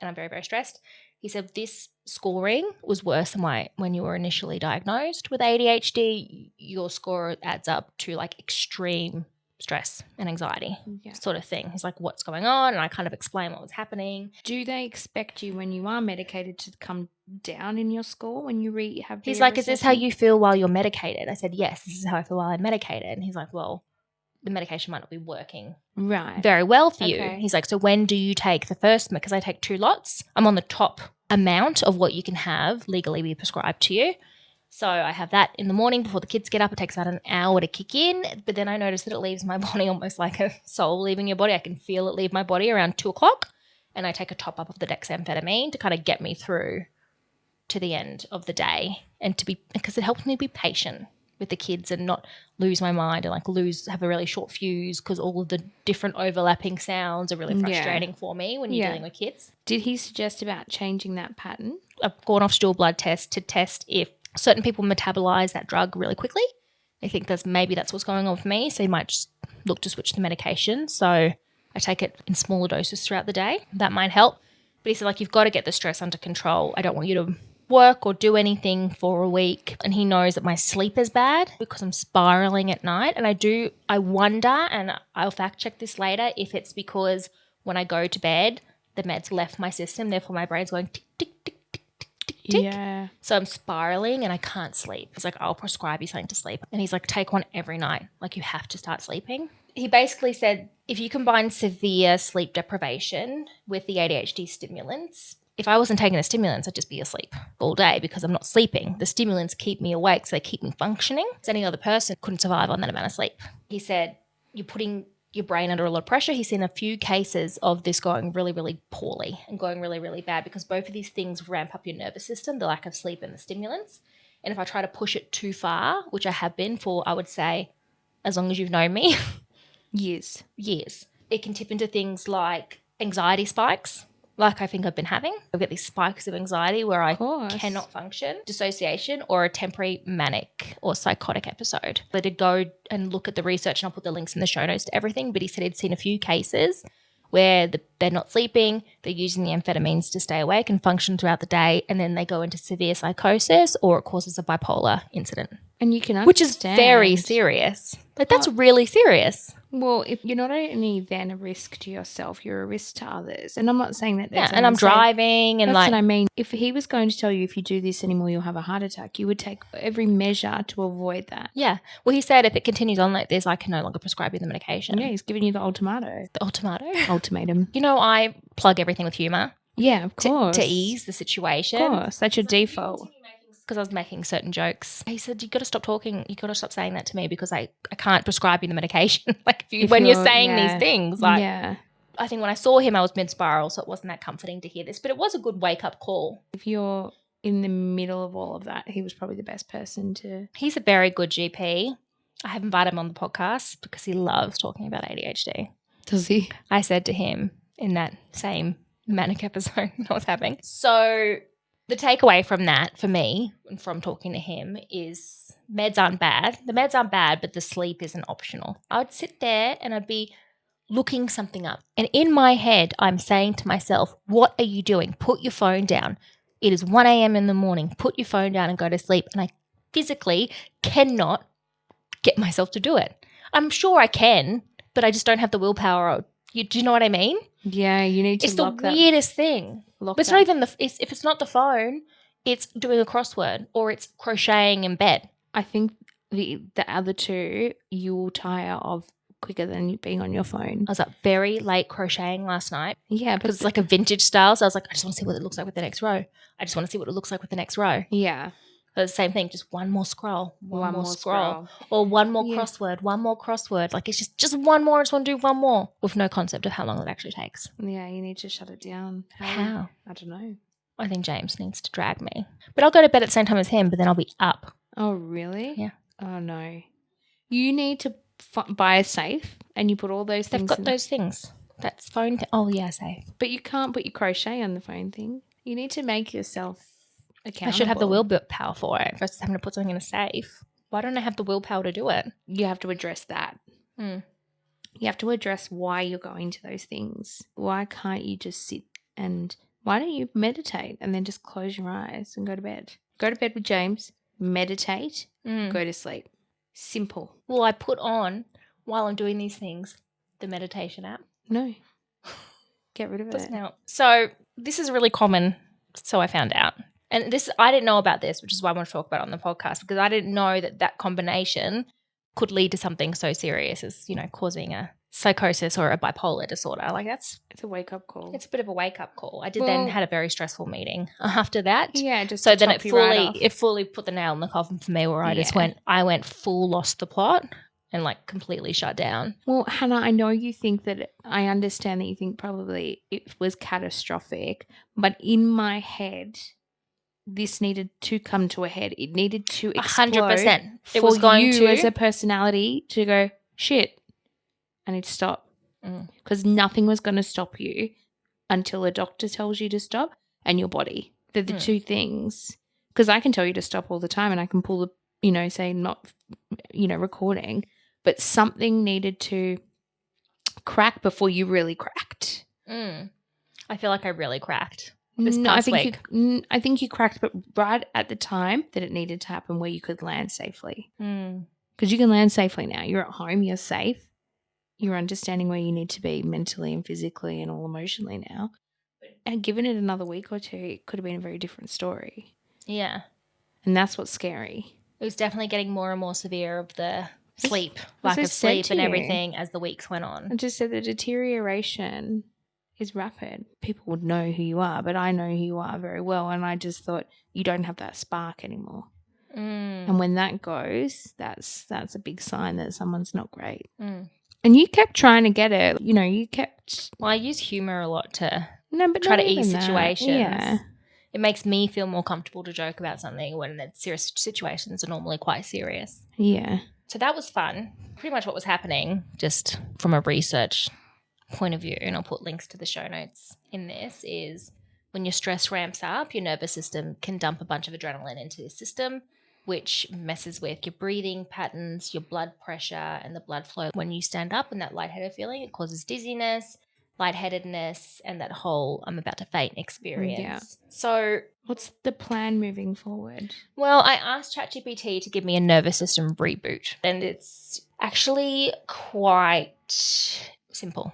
A: and I'm very, very stressed. He said this scoring was worse than when you were initially diagnosed with ADHD. Your score adds up to like extreme stress and anxiety sort of thing. He's like, what's going on? And I kind of explain what was happening.
B: Do they expect you when you are medicated to come down in your score when you have
A: He's like, is this how you feel while you're medicated? I said, yes, this is how I feel while I'm medicated. And he's like, well, the medication might not be working very well for you. He's like, so when do you take the first? Because I take 2 lots. I'm on the top amount of what you can have legally be prescribed to you. So I have that in the morning before the kids get up. It takes about an hour to kick in, but then I notice that it leaves my body almost like a soul leaving your body. I can feel it leave my body around 2 o'clock, and I take a top up of the dexamphetamine to kind of get me through to the end of the day and because it helps me be patient with the kids and not lose my mind and have a really short fuse because all of the different overlapping sounds are really frustrating for me when you're dealing with kids.
B: Did he suggest about changing that pattern?
A: I've gone off to do a blood test to test if certain people metabolize that drug really quickly. I think that's what's going on with me. So you might just look to switch the medication. So I take it in smaller doses throughout the day. That might help. But he said, you've got to get the stress under control. I don't want you to work or do anything for a week. And he knows that my sleep is bad because I'm spiraling at night. And I wonder, and I'll fact check this later, if it's because when I go to bed, the meds left my system. Therefore, my brain's going tick, tick, tick, tick, tick, tick, tick.
B: Yeah.
A: So I'm spiraling and I can't sleep. He's like, I'll prescribe you something to sleep. And he's like, take one every night. Like, you have to start sleeping. He basically said, if you combine severe sleep deprivation with the ADHD stimulants, if I wasn't taking the stimulants, I'd just be asleep all day because I'm not sleeping. The stimulants keep me awake, so they keep me functioning. So any other person couldn't survive on that amount of sleep. He said, you're putting your brain under a lot of pressure. He's seen a few cases of this going really, really poorly and going really, really bad because both of these things ramp up your nervous system, the lack of sleep and the stimulants. And if I try to push it too far, which I have been for, I would say, as long as you've known me. Years. It can tip into things like anxiety spikes, like I think I've been having. I get these spikes of anxiety where I cannot function, dissociation, or a temporary manic or psychotic episode. I did go and look at the research, and I'll put the links in the show notes to everything, but he said he'd seen a few cases where they're not sleeping, they're using the amphetamines to stay awake and function throughout the day, and then they go into severe psychosis or it causes a bipolar incident.
B: And you can understand.
A: Which is very serious. Like, that's really serious.
B: Well, if you're not only then a risk to yourself, you're a risk to others. And I'm not saying that.
A: And I'm driving. And
B: that's what I mean. If he was going to tell you if you do this anymore, you'll have a heart attack, you would take every measure to avoid that.
A: Yeah. Well, he said if it continues on like this, I can no longer prescribe you the medication.
B: Yeah, he's giving you the ultimatum.
A: Ultimatum. You know, I plug everything with humour.
B: Yeah, of course.
A: To ease the situation.
B: Of course. That's your default.
A: Because I was making certain jokes. He said, you've got to stop talking. You've got to stop saying that to me because I can't prescribe you the medication. Like when you're saying these things. Like, I think when I saw him, I was mid-spiral, so it wasn't that comforting to hear this. But it was a good wake-up call.
B: If you're in the middle of all of that, he was probably the best person to...
A: He's a very good GP. I have invited him on the podcast because he loves talking about ADHD.
B: Does he?
A: I said to him in that same manic episode I was having. So... the takeaway from that for me and from talking to him is meds aren't bad. The meds aren't bad, but the sleep isn't optional. I'd sit there and I'd be looking something up. And in my head, I'm saying to myself, what are you doing? Put your phone down. It is 1 a.m. in the morning. Put your phone down and go to sleep. And I physically cannot get myself to do it. I'm sure I can, but I just don't have the willpower. Do you know what I mean?
B: Yeah, you need to
A: It's the
B: lock that.
A: weirdest thing.
B: Lock
A: But it's
B: that.
A: not even if it's not the phone, it's doing a crossword or it's crocheting in bed.
B: I think the other two you will tire of quicker than you being on your phone.
A: I was up very late crocheting last night
B: Yeah,
A: because it's like a vintage style. So I was like, I just want to see what it looks like with the next row. I just want to see what it looks like with the next row.
B: yeah,
A: But it's the same thing, just one more scroll, one more scroll,
B: scroll.
A: or one more
B: Yeah.
A: crossword. Like it's just one more. I just want to do one more with no concept of how long it actually takes.
B: Yeah, you need to shut it down.
A: How?
B: I don't know.
A: I think James needs to drag me. But I'll go to bed at the same time as him, but then I'll be up.
B: Oh, really?
A: Yeah.
B: Oh, no. You need to buy a safe and you put all those
A: They've
B: things
A: got
B: in.
A: those things. That's phone. Oh, yeah, safe.
B: But you can't put your crochet on the phone thing. You need to make yourself accountable.
A: I should have the willpower for it versus having to put something in a safe. Why don't I have the willpower to do it?
B: You have to address that.
A: Mm.
B: You have to address why you're going to those things. Why can't you just sit and why don't you meditate and then just close your eyes and go to bed? Go to bed with James, meditate, go to sleep. Simple.
A: Well, I put on, while I'm doing these things, the meditation app.
B: No. Get rid of it.
A: Doesn't help. So this is really common, so I found out. And this, I didn't know about this, which is why I want to talk about it on the podcast, because I didn't know that combination could lead to something so serious as, causing a psychosis or a bipolar disorder. Like
B: It's a wake-up call.
A: it's a bit of a wake-up call. I did then had a very stressful meeting after that.
B: Yeah, just
A: So
B: to
A: then
B: top you right off.
A: it fully put the nail in the coffin for me, where I went full lost the plot and like completely shut down.
B: Well, Hannah, I know you think I understand that you think probably it was catastrophic, but in my head, this needed to come to a head. It needed to explode
A: 100%. It
B: for
A: was going
B: you
A: to
B: as a personality to go, shit, I need to stop. Because nothing was going to stop you until a doctor tells you to stop and your body. They're the two things. Because I can tell you to stop all the time and I can pull the, say not, recording. But something needed to crack before you really cracked.
A: I feel like I really cracked.
B: I think you cracked, but right at the time that it needed to happen where you could land safely. Because you can land safely now. You're at home. You're safe. You're understanding where you need to be mentally and physically and all emotionally now. And given it another week or two, it could have been a very different story.
A: Yeah.
B: And that's what's scary.
A: It was definitely getting more and more severe of the sleep, lack
B: I
A: of
B: said
A: sleep
B: to
A: and
B: you.
A: everything as the weeks went on.
B: I just said the deterioration is rapid. People would know who you are, but I know who you are very well. And I just thought you don't have that spark anymore. And when that goes, that's a big sign that someone's not great. And you kept trying to get it. You kept...
A: Well, I use humour a lot to
B: but
A: try
B: not
A: to ease
B: even that.
A: situations.
B: Yeah.
A: It makes me feel more comfortable to joke about something when the serious situations are normally quite serious.
B: Yeah.
A: So that was fun. Pretty much what was happening, just from a research point of view, and I'll put links to the show notes in this, is when your stress ramps up, your nervous system can dump a bunch of adrenaline into your system, which messes with your breathing patterns, your blood pressure, and the blood flow. When you stand up and that lightheaded feeling, it causes dizziness, lightheadedness, and that whole I'm about to faint experience.
B: Yeah.
A: So
B: What's the plan moving forward?
A: well, I asked ChatGPT to give me a nervous system reboot, and it's actually quite simple.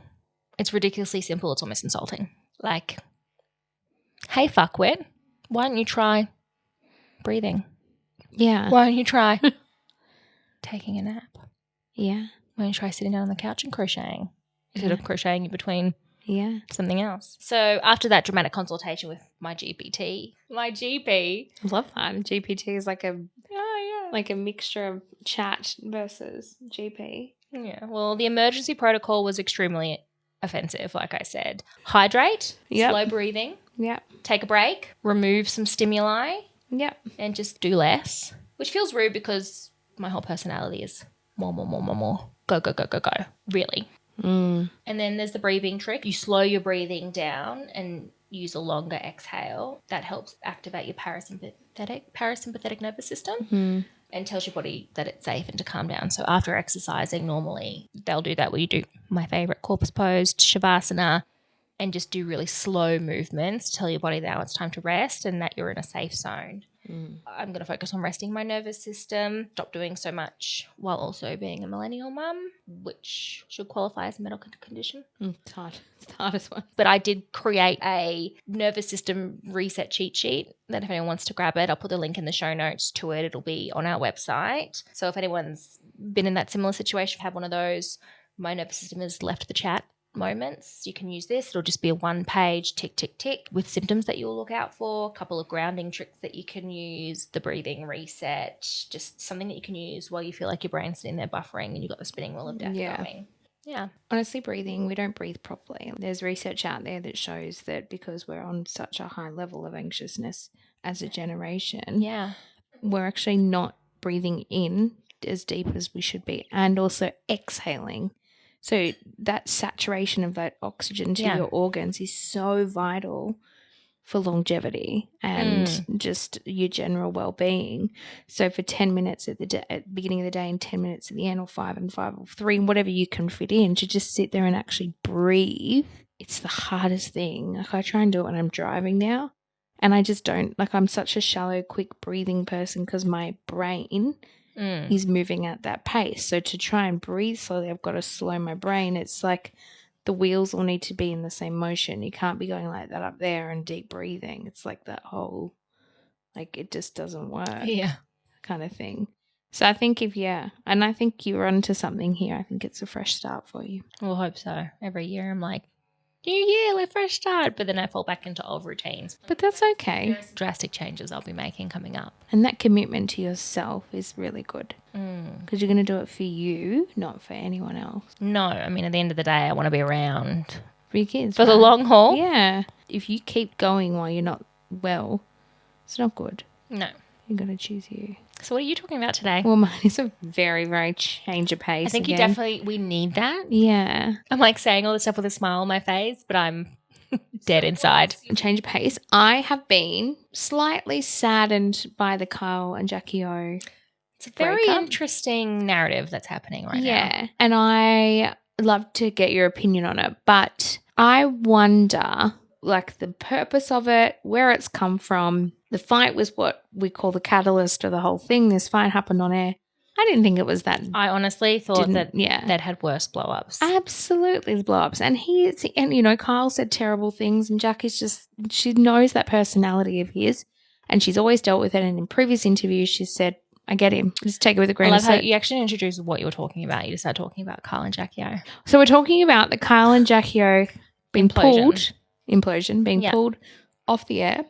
A: It's ridiculously simple. It's almost insulting. Like, hey, fuckwit, why don't you try breathing?
B: Yeah.
A: Why don't you try taking a nap?
B: Yeah.
A: Why don't you try sitting down on the couch and crocheting instead of crocheting in between
B: Yeah.
A: something else? So after that dramatic consultation with my GP,
B: I love that. GPT is like a mixture of chat versus GP.
A: Yeah, well, the emergency protocol was extremely offensive, like I said. Hydrate,
B: Yep.
A: slow breathing,
B: Yep.
A: take a break, remove some stimuli,
B: Yep.
A: and just do less, which feels rude because my whole personality is more. Go, really. And then there's the breathing trick. You slow your breathing down and use a longer exhale. That helps activate your parasympathetic nervous system.
B: Mm.
A: And tells your body that it's safe and to calm down. So after exercising, normally they'll do that where you do my favorite corpus pose, shavasana, and just do really slow movements to tell your body now it's time to rest and that you're in a safe zone. I'm going to focus on resting my nervous system, stop doing so much while also being a millennial mum, which should qualify as a medical condition.
B: It's hard. It's the hardest one.
A: But I did create a nervous system reset cheat sheet that if anyone wants to grab it, I'll put the link in the show notes to it. It'll be on our website. So if anyone's been in that similar situation, have one of those, my nervous system has left the chat moments, you can use this. It'll just be a 1-page tick, tick, tick with symptoms that you'll look out for, a couple of grounding tricks that you can use, the breathing reset, just something that you can use while you feel like your brain's sitting there buffering and you've got the spinning wheel of death going. Yeah.
B: Honestly, breathing, we don't breathe properly. There's research out there that shows that because we're on such a high level of anxiousness as a generation, we're actually not breathing in as deep as we should be and also exhaling. So that saturation of that oxygen to your organs is so vital for longevity and just your general well-being. So for 10 minutes at the beginning of the day and 10 minutes at the end, or 5 and 5 or 3, whatever you can fit in, to just sit there and actually breathe, it's the hardest thing. Like I try and do it when I'm driving now and I just don't. Like I'm such a shallow, quick breathing person because my brain is moving at that pace. So to try and breathe slowly, I've got to slow my brain. It's like the wheels all need to be in the same motion. You can't be going like that up there and deep breathing. It's like that whole, like it just doesn't work kind of thing. So I think and I think you're onto something here. I think it's a fresh start for you.
A: We'll hope so. Every year I'm like, new year, let's fresh start. But then I fall back into old routines.
B: But that's okay.
A: There's drastic changes I'll be making coming up.
B: And that commitment to yourself is really good because you're going to do it for you, not for anyone else.
A: No, I mean, at the end of the day, I want to be around
B: for your kids.
A: For the long haul.
B: Yeah. If you keep going while you're not well, it's not good.
A: No.
B: You've got to choose you.
A: So what are you talking about today?
B: Well, mine is a very, very change of pace.
A: I think we need that.
B: Yeah.
A: I'm like saying all this stuff with a smile on my face, but I'm dead inside.
B: Change of pace. I have been slightly saddened by the Kyle and Jackie O.
A: It's a very interesting narrative that's happening right now.
B: Yeah. And I love to get your opinion on it, but I wonder, like, the purpose of it, where it's come from. The fight was what we call the catalyst of the whole thing. This fight happened on air. I didn't think it was that.
A: I honestly thought that had worse blow-ups.
B: Absolutely blow-ups. And Kyle said terrible things and Jackie's she knows that personality of his and she's always dealt with it. And in previous interviews, she said, I get him. Just take it with a grain of salt.
A: I love how you actually introduced what you were talking about. You just started talking about Kyle and Jackie O.
B: So we're talking about the Kyle and Jackie O being pulled off the air.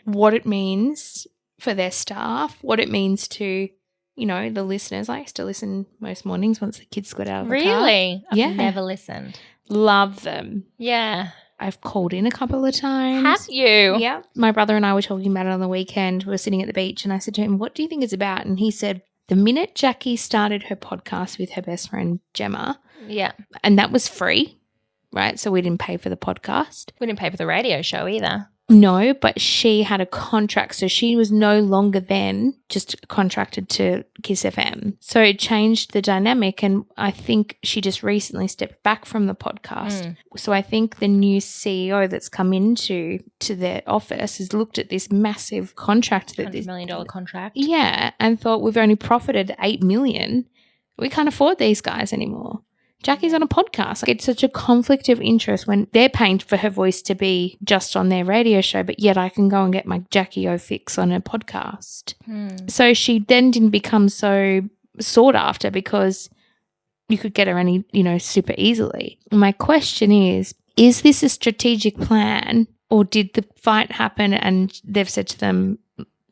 B: What it means for their staff, what it means to, the listeners. I used to listen most mornings once the kids got out of the car.
A: Really? I've never listened.
B: Love them.
A: Yeah.
B: I've called in a couple of times.
A: Have you?
B: Yeah. My brother and I were talking about it on the weekend. We were sitting at the beach and I said to him, what do you think it's about? And he said, the minute Jackie started her podcast with her best friend Gemma.
A: Yeah.
B: And that was free, right? So we didn't pay for the podcast.
A: We didn't pay for the radio show either.
B: No, but she had a contract. So she was no longer then just contracted to Kiss FM. So it changed the dynamic. And I think she just recently stepped back from the podcast. So I think the new CEO that's come into their office has looked at this massive contract.
A: $100 million contract.
B: Yeah. And thought we've only profited $8 million. We can't afford these guys anymore. Jackie's on a podcast. Like, it's such a conflict of interest when they're paying for her voice to be just on their radio show, but yet I can go and get my Jackie O fix on her podcast. So she then didn't become so sought after because you could get her any, super easily. My question is this a strategic plan or did the fight happen and they've said to them,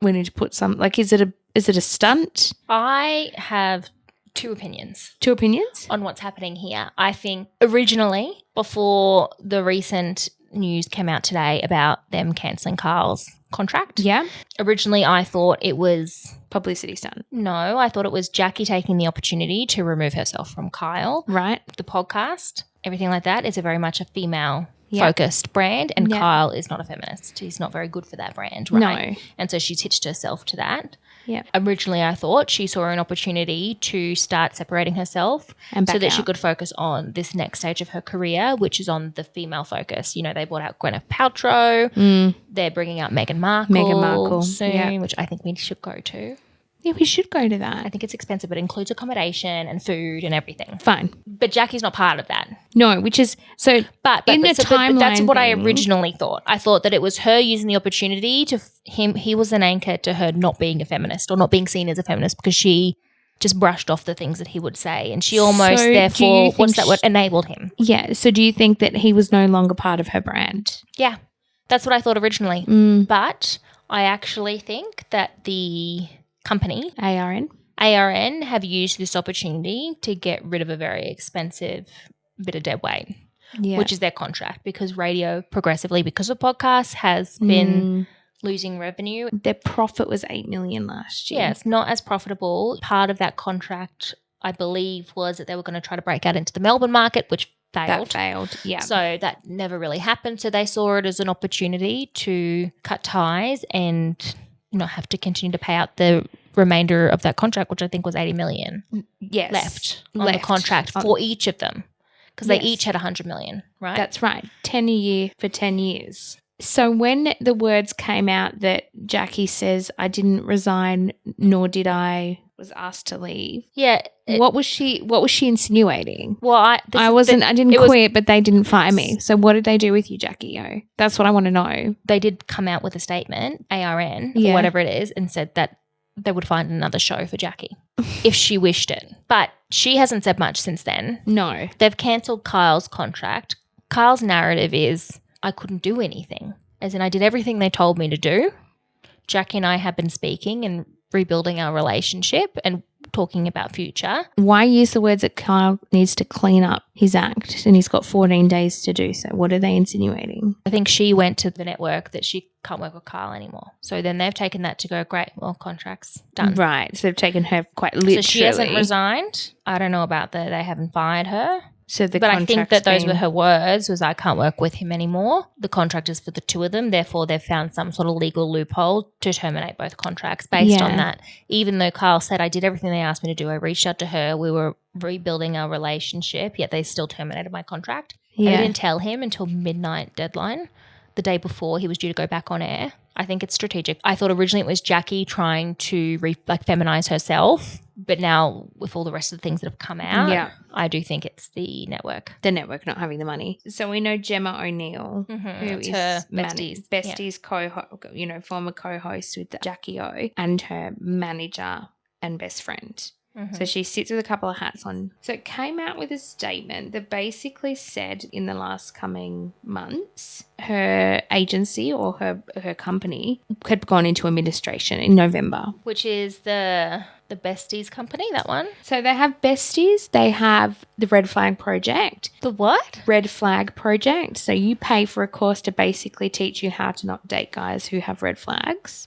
B: we need to put some, like, is it a stunt?
A: I have two opinions.
B: Two opinions?
A: On what's happening here. I think originally, before the recent news came out today about them cancelling Kyle's contract.
B: Yeah.
A: Originally, I thought it was
B: publicity stunt.
A: No, I thought it was Jackie taking the opportunity to remove herself from Kyle.
B: Right.
A: The podcast, everything like that is very much a female focused brand, and
B: Yeah.
A: Kyle is not a feminist. He's not very good for that brand, right?
B: No.
A: And so she's hitched herself to that.
B: Yeah.
A: Originally, I thought she saw an opportunity to start separating herself
B: And
A: so
B: back
A: that she
B: out.
A: could focus on this next stage of her career, which is on the female focus. You know, they bought out Gwyneth Paltrow. They're bringing out Meghan Markle soon,
B: yeah.
A: which I think we should go to.
B: Yeah, we should go to
A: I
B: that.
A: think it's expensive, but it includes accommodation and food and everything.
B: Fine.
A: But Jackie's not part of that.
B: No, which is so.
A: But
B: In the
A: that's
B: timeline
A: what I
B: thing-
A: originally thought. I thought that it was her using the opportunity to him. He was an anchor to her not being a feminist or not being seen as a feminist because she just brushed off the things that he would say, and she almost
B: So do you
A: therefore
B: think
A: what's that word enabled him.
B: Yeah. So do you think that he was no longer part of her brand?
A: Yeah, that's what I thought originally. But I actually think that the company ARN have used this opportunity to get rid of a very expensive bit of dead weight.
B: Yeah.
A: Which is their contract, because radio progressively, because of podcasts, has been losing revenue.
B: Their profit was 8 million last year.
A: Yeah, it's not as profitable. Part of that contract, I believe, was that they were going to try to break out into the Melbourne market, which failed.
B: That failed. Yeah.
A: So that never really happened. So they saw it as an opportunity to cut ties and not have to continue to pay out the remainder of that contract, which I think was 80 million
B: Yes.
A: left on the contract for each of them. Because they each had 100 million, right?
B: That's right. 10 a year for 10 years. So when the words came out that Jackie says, I didn't resign, nor did I, was asked to leave.
A: Yeah.
B: What was she insinuating?
A: Well, I
B: didn't quit, but they didn't fire me. So what did they do with you, Jackie O? That's what I want to know.
A: They did come out with a statement, ARN,
B: Yeah.
A: or whatever it is, and said that they would find another show for Jackie if she wished it. But she hasn't said much since then.
B: No.
A: They've cancelled Kyle's contract. Kyle's narrative is, I couldn't do anything. As in, I did everything they told me to do. Jackie and I have been speaking and rebuilding our relationship and talking about future.
B: Why use the words that Kyle needs to clean up his act and he's got 14 days to do so? What are they insinuating?
A: I think she went to the network that she can't work with Kyle anymore. So then they've taken that to go, great, well, contract's done.
B: Right. So they've taken her quite literally.
A: So she hasn't resigned. I don't know about that. They haven't fired her.
B: So the
A: But I think
B: contract's
A: that those were
B: been-
A: her words, was I can't work with him anymore. The contract is for the two of them. Therefore, they've found some sort of legal loophole to terminate both contracts based on that. Even though Kyle said, I did everything they asked me to do. I reached out to her. We were rebuilding our relationship, yet they still terminated my contract. And they didn't tell him until midnight deadline, the day before he was due to go back on air. I think it's strategic. I thought originally it was Jackie trying to feminize herself, but now with all the rest of the things that have come out, I do think it's the network.
B: The network not having the money. So we know Gemma O'Neill, who
A: It's
B: is
A: her besties.
B: former co-host with Jackie O, and her manager and best friend. So she sits with a couple of hats on. So it came out with a statement that basically said in the last coming months, her agency or her company had gone into administration in November.
A: Which is the Besties company, that one?
B: So they have Besties. They have the Red Flag Project.
A: The what?
B: Red Flag Project. So you pay for a course to basically teach you how to not date guys who have red flags.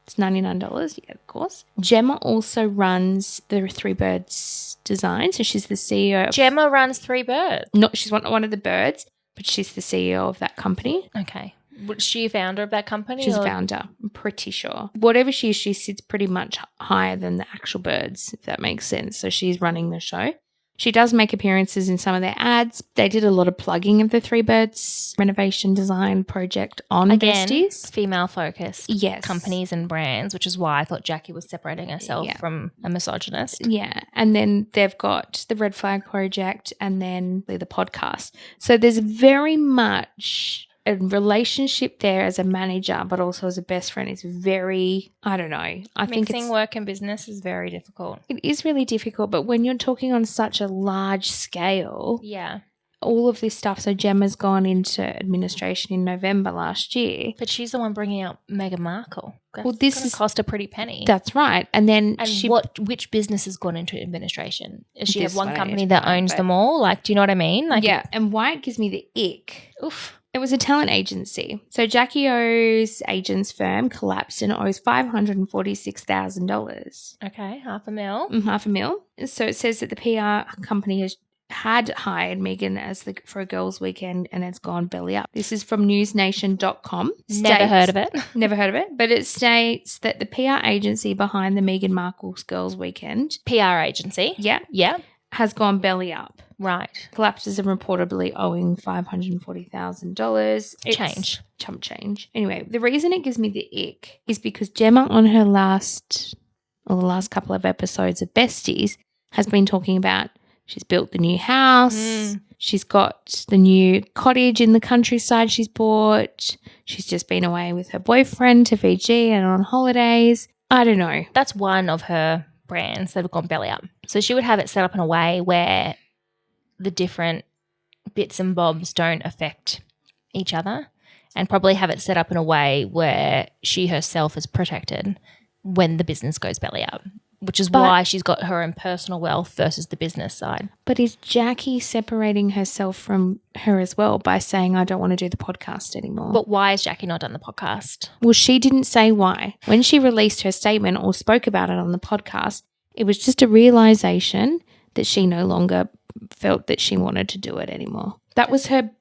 B: It's $99, yeah, of course. Gemma also runs the Three Birds design. So she's the CEO of...
A: Gemma runs Three Birds.
B: She's one of the birds, but she's the CEO of that company.
A: Okay. Was she a founder of that company?
B: She's a founder, I'm pretty sure. Whatever she is, she sits pretty much higher than the actual birds, if that makes sense. So she's running the show. She does make appearances in some of their ads. They did a lot of plugging of the Three Birds renovation design project on Besties.
A: Female-focused
B: Yes.
A: companies and brands, which is why I thought Jackie was separating herself from a misogynist.
B: Yeah. And then they've got the Red Flag Project and then the podcast. So there's very much a relationship there as a manager, but also as a best friend is very, I don't know. I think
A: Mixing work and business is very difficult.
B: it is really difficult, but when you're talking on such a large scale,
A: Yeah.
B: all of this stuff. So Gemma's gone into administration in November last year.
A: But she's the one bringing up Meghan Markle.
B: Well, this
A: gonna
B: is-
A: cost a pretty penny.
B: That's right. And then
A: And which business has gone into administration? Does she have
B: This
A: one
B: one
A: company
B: is
A: that
B: fine,
A: owns
B: but-
A: them all? Like, do you know what I mean? Like,
B: yeah. And why it gives me the ick.
A: oof.
B: It was a talent agency. So Jackie O's agent's firm collapsed and owes $546,000.
A: Okay, $500,000.
B: $500,000. So it says that the PR company has had hired Megan for a girls' weekend and it's gone belly up. This is from newsnation.com.
A: Never heard of it.
B: Never heard of it. But it states that the PR agency behind the Meghan Markle's girls' weekend.
A: PR agency.
B: Yeah.
A: Yeah.
B: Has gone belly up.
A: Right.
B: Collapses are reportedly owing $540,000. Chump change. Anyway, the reason it gives me the ick is because Gemma on the last couple of episodes of Besties has been talking about she's built the new house. She's got the new cottage in the countryside she's bought. She's just been away with her boyfriend to Fiji and on holidays. I don't know.
A: That's one of her brands that have gone belly up. So she would have it set up in a way where the different bits and bobs don't affect each other, and probably have it set up in a way where she herself is protected when the business goes belly up, which is why she's got her own personal wealth versus the business side.
B: But is Jackie separating herself from her as well by saying, I don't want to do the podcast anymore?
A: But why has Jackie not done the podcast?
B: Well, she didn't say why. When she released her statement or spoke about it on the podcast, it was just a realization that she no longer felt that she wanted to do it anymore. That was her.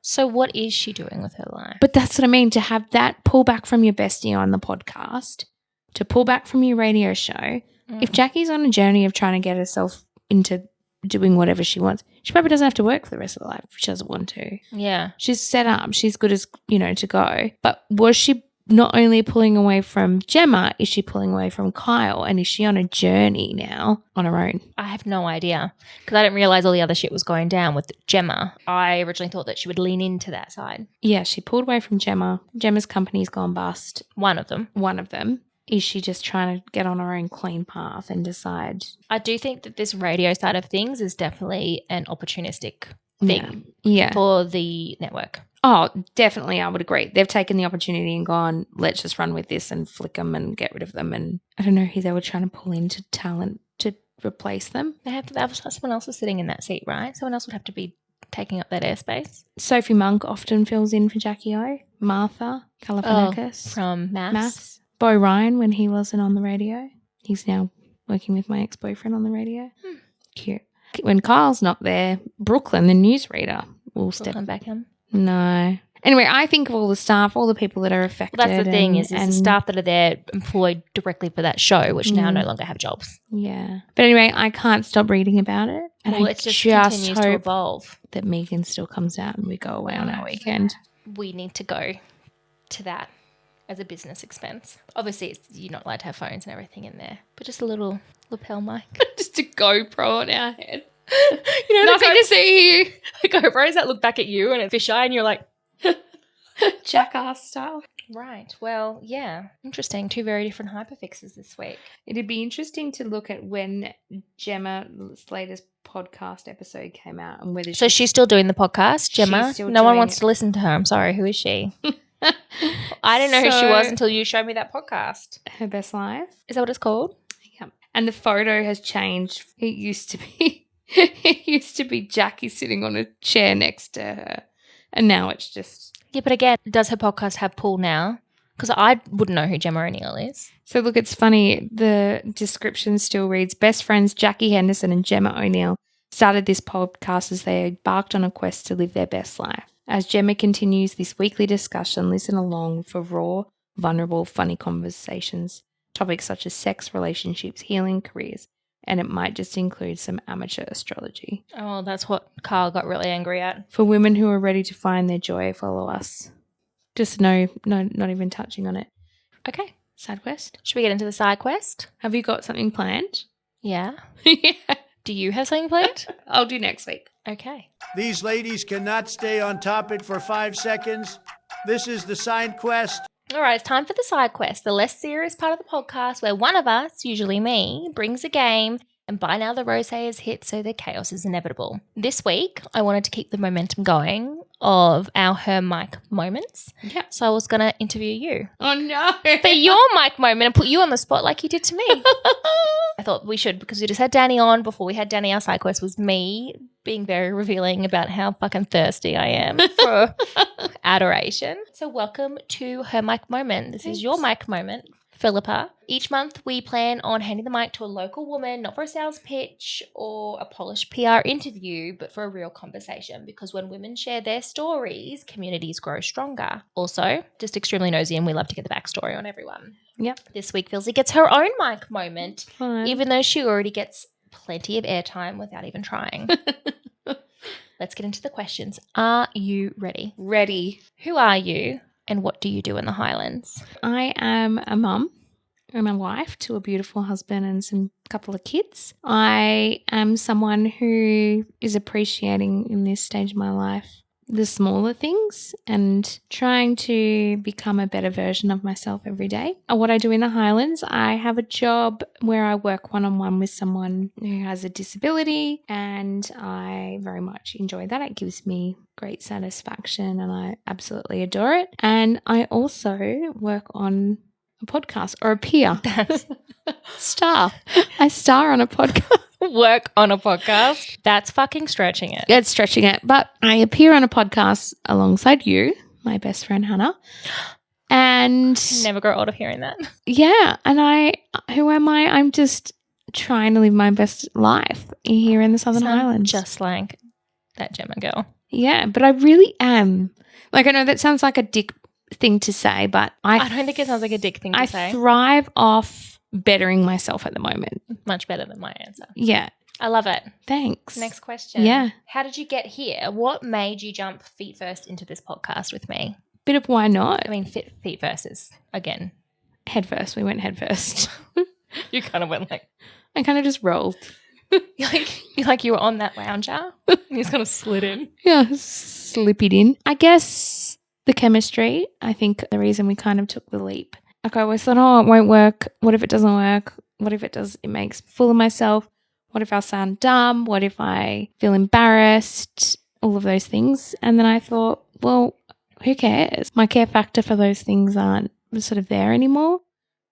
A: So what is she doing with her life?
B: But that's what I mean, to have that pull back from your bestie on the podcast, to pull back from your radio show. If Jackie's on a journey of trying to get herself into doing whatever she wants, she probably doesn't have to work for the rest of her life if she doesn't want to.
A: Yeah.
B: She's set up. She's good as, to go. But was she not only pulling away from Gemma, is she pulling away from Kyle? And is she on a journey now on her own?
A: I have no idea because I didn't realize all the other shit was going down with Gemma. I originally thought that she would lean into that side.
B: Yeah, she pulled away from Gemma. Gemma's company's gone bust.
A: One of them.
B: Is she just trying to get on her own clean path and decide?
A: I do think that this radio side of things is definitely an opportunistic thing for the network.
B: Oh, definitely, I would agree. They've taken the opportunity and gone, let's just run with this and flick them and get rid of them. And I don't know who they were trying to pull into talent to replace them.
A: Someone else is sitting in that seat, right? Someone else would have to be taking up that airspace.
B: Sophie Monk often fills in for Jackie O. Martha Kalapanakis.
A: From Maths.
B: Bo Ryan, when he wasn't on the radio. He's now working with my ex-boyfriend on the radio. Cute. When Kyle's not there, Brooklyn, the newsreader, will step
A: back in.
B: No. Anyway, I think of all the staff, all the people that are affected.
A: Well, that's the thing is the staff that are there employed directly for that show, which now no longer have jobs.
B: Yeah. But anyway, I can't stop reading about it. And I
A: it just continues to evolve.
B: That Megan still comes out and we go away on our weekend.
A: We need to go to that as a business expense. Obviously, you're not allowed to have phones and everything in there, but just a little lapel mic.
B: Just a GoPro on our head. Nothing to see here.
A: The GoPros that look back at you and it's fisheye and you're like
B: jackass style.
A: Right. Well, yeah. Interesting. Two very different hyperfixes this week.
B: It'd be interesting to look at when Gemma's latest podcast episode came out and whether
A: she's still doing the podcast, Gemma? No one wants to listen to her. I'm sorry. Who is she? I didn't know who she was until you showed me that podcast.
B: Her Best Life.
A: Is that what it's called?
B: Yeah. And the photo has changed. It used to be Jackie sitting on a chair next to her. And now it's just...
A: Yeah, but again, does her podcast have Paul now? Because I wouldn't know who Gemma O'Neill is.
B: So look, it's funny. The description still reads, best friends Jackie Henderson and Gemma O'Neill started this podcast as they embarked on a quest to live their best life. As Gemma continues this weekly discussion, listen along for raw, vulnerable, funny conversations, topics such as sex, relationships, healing, careers, and it might just include some amateur astrology.
A: Oh, that's what Carl got really angry at.
B: For women who are ready to find their joy, follow us. Just no, not even touching on it.
A: Okay.
B: Side quest.
A: Should we get into the side quest?
B: Have you got something planned?
A: Yeah.
B: Yeah.
A: Do you have something planned?
B: I'll do next week.
A: Okay.
C: These ladies cannot stay on topic for 5 seconds. This is the side quest.
A: All right, it's time for the side quest, the less serious part of the podcast where one of us, usually me, brings a game and by now the rosé is hit, so the chaos is inevitable. This week, I wanted to keep the momentum going of our her mic moments.
B: Yeah.
A: So I was going to interview you.
B: Oh, no.
A: For your mic moment and put you on the spot like you did to me. I thought we should because we just had Danny on. Before we had Danny, our side quest was me being very revealing about how fucking thirsty I am for adoration. So welcome to her mic moment. This is your mic moment Philippa. Each month, we plan on handing the mic to a local woman, not for a sales pitch or a polished PR interview, but for a real conversation. Because when women share their stories, communities grow stronger. Also, just extremely nosy, and we love to get the backstory on everyone.
B: Yep.
A: This week, Filsey gets her own mic moment,
B: Fun.
A: even though she already gets plenty of airtime without even trying. Let's get into the questions. Are you ready?
B: Ready.
A: Who are you and what do you do in the Highlands?
B: I am a mum and a wife to a beautiful husband and some couple of kids. I am someone who is appreciating in this stage of my life the smaller things and trying to become a better version of myself every day. What I do in the Highlands, I have a job where I work one-on-one with someone who has a disability, and I very much enjoy that. It gives me great satisfaction and I absolutely adore it. And I also work on a podcast or appear. Star. I star on a podcast.
A: Work on a podcast. That's fucking stretching it.
B: It's stretching it. But I appear on a podcast alongside you, my best friend Hannah. And
A: Never grow old of hearing that.
B: yeah, and who am I? I'm just trying to live my best life here in the Southern Highlands.
A: Just like that Gemma girl.
B: Yeah, but I really am. Like, I know that sounds like a dick thing to say, but
A: I don't think it sounds like a dick thing to say.
B: I thrive off bettering myself at the moment.
A: Much better than my answer.
B: Yeah.
A: I love it.
B: Thanks.
A: Next question.
B: Yeah.
A: How did you get here? What made you jump feet first into this podcast with me?
B: Bit of why not?
A: I mean, feet first is, again.
B: Head first. We went head first.
A: You kind of went like.
B: I kind of just rolled.
A: You were on that lounger. You just kind of slid in.
B: Yeah, slip it in. I guess the chemistry, I think the reason we kind of took the leap. Like I always thought, oh, it won't work. What if it doesn't work? What if it does? It makes a fool of myself. What if I sound dumb? What if I feel embarrassed? All of those things. And then I thought, well, who cares? My care factor for those things aren't sort of there anymore.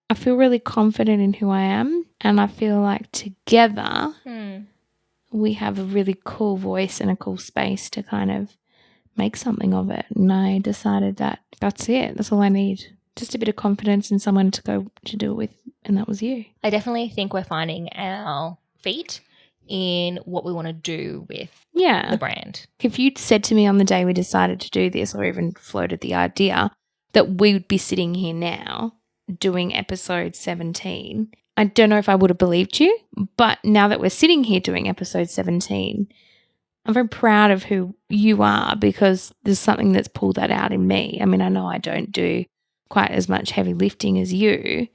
B: I feel really confident in who I am. And I feel like together we have a really cool voice and a cool space to kind of make something of it. And I decided that that's it. That's all I need. Just a bit of confidence in someone to go to do it with. And that was you.
A: I definitely think we're finding our feet in what we want to do with the brand.
B: If you'd said to me on the day we decided to do this, or even floated the idea that we would be sitting here now doing episode 17, I don't know if I would have believed you. But now that we're sitting here doing episode 17, I'm very proud of who you are, because there's something that's pulled that out in me. I mean, I know I don't do quite as much heavy lifting as you,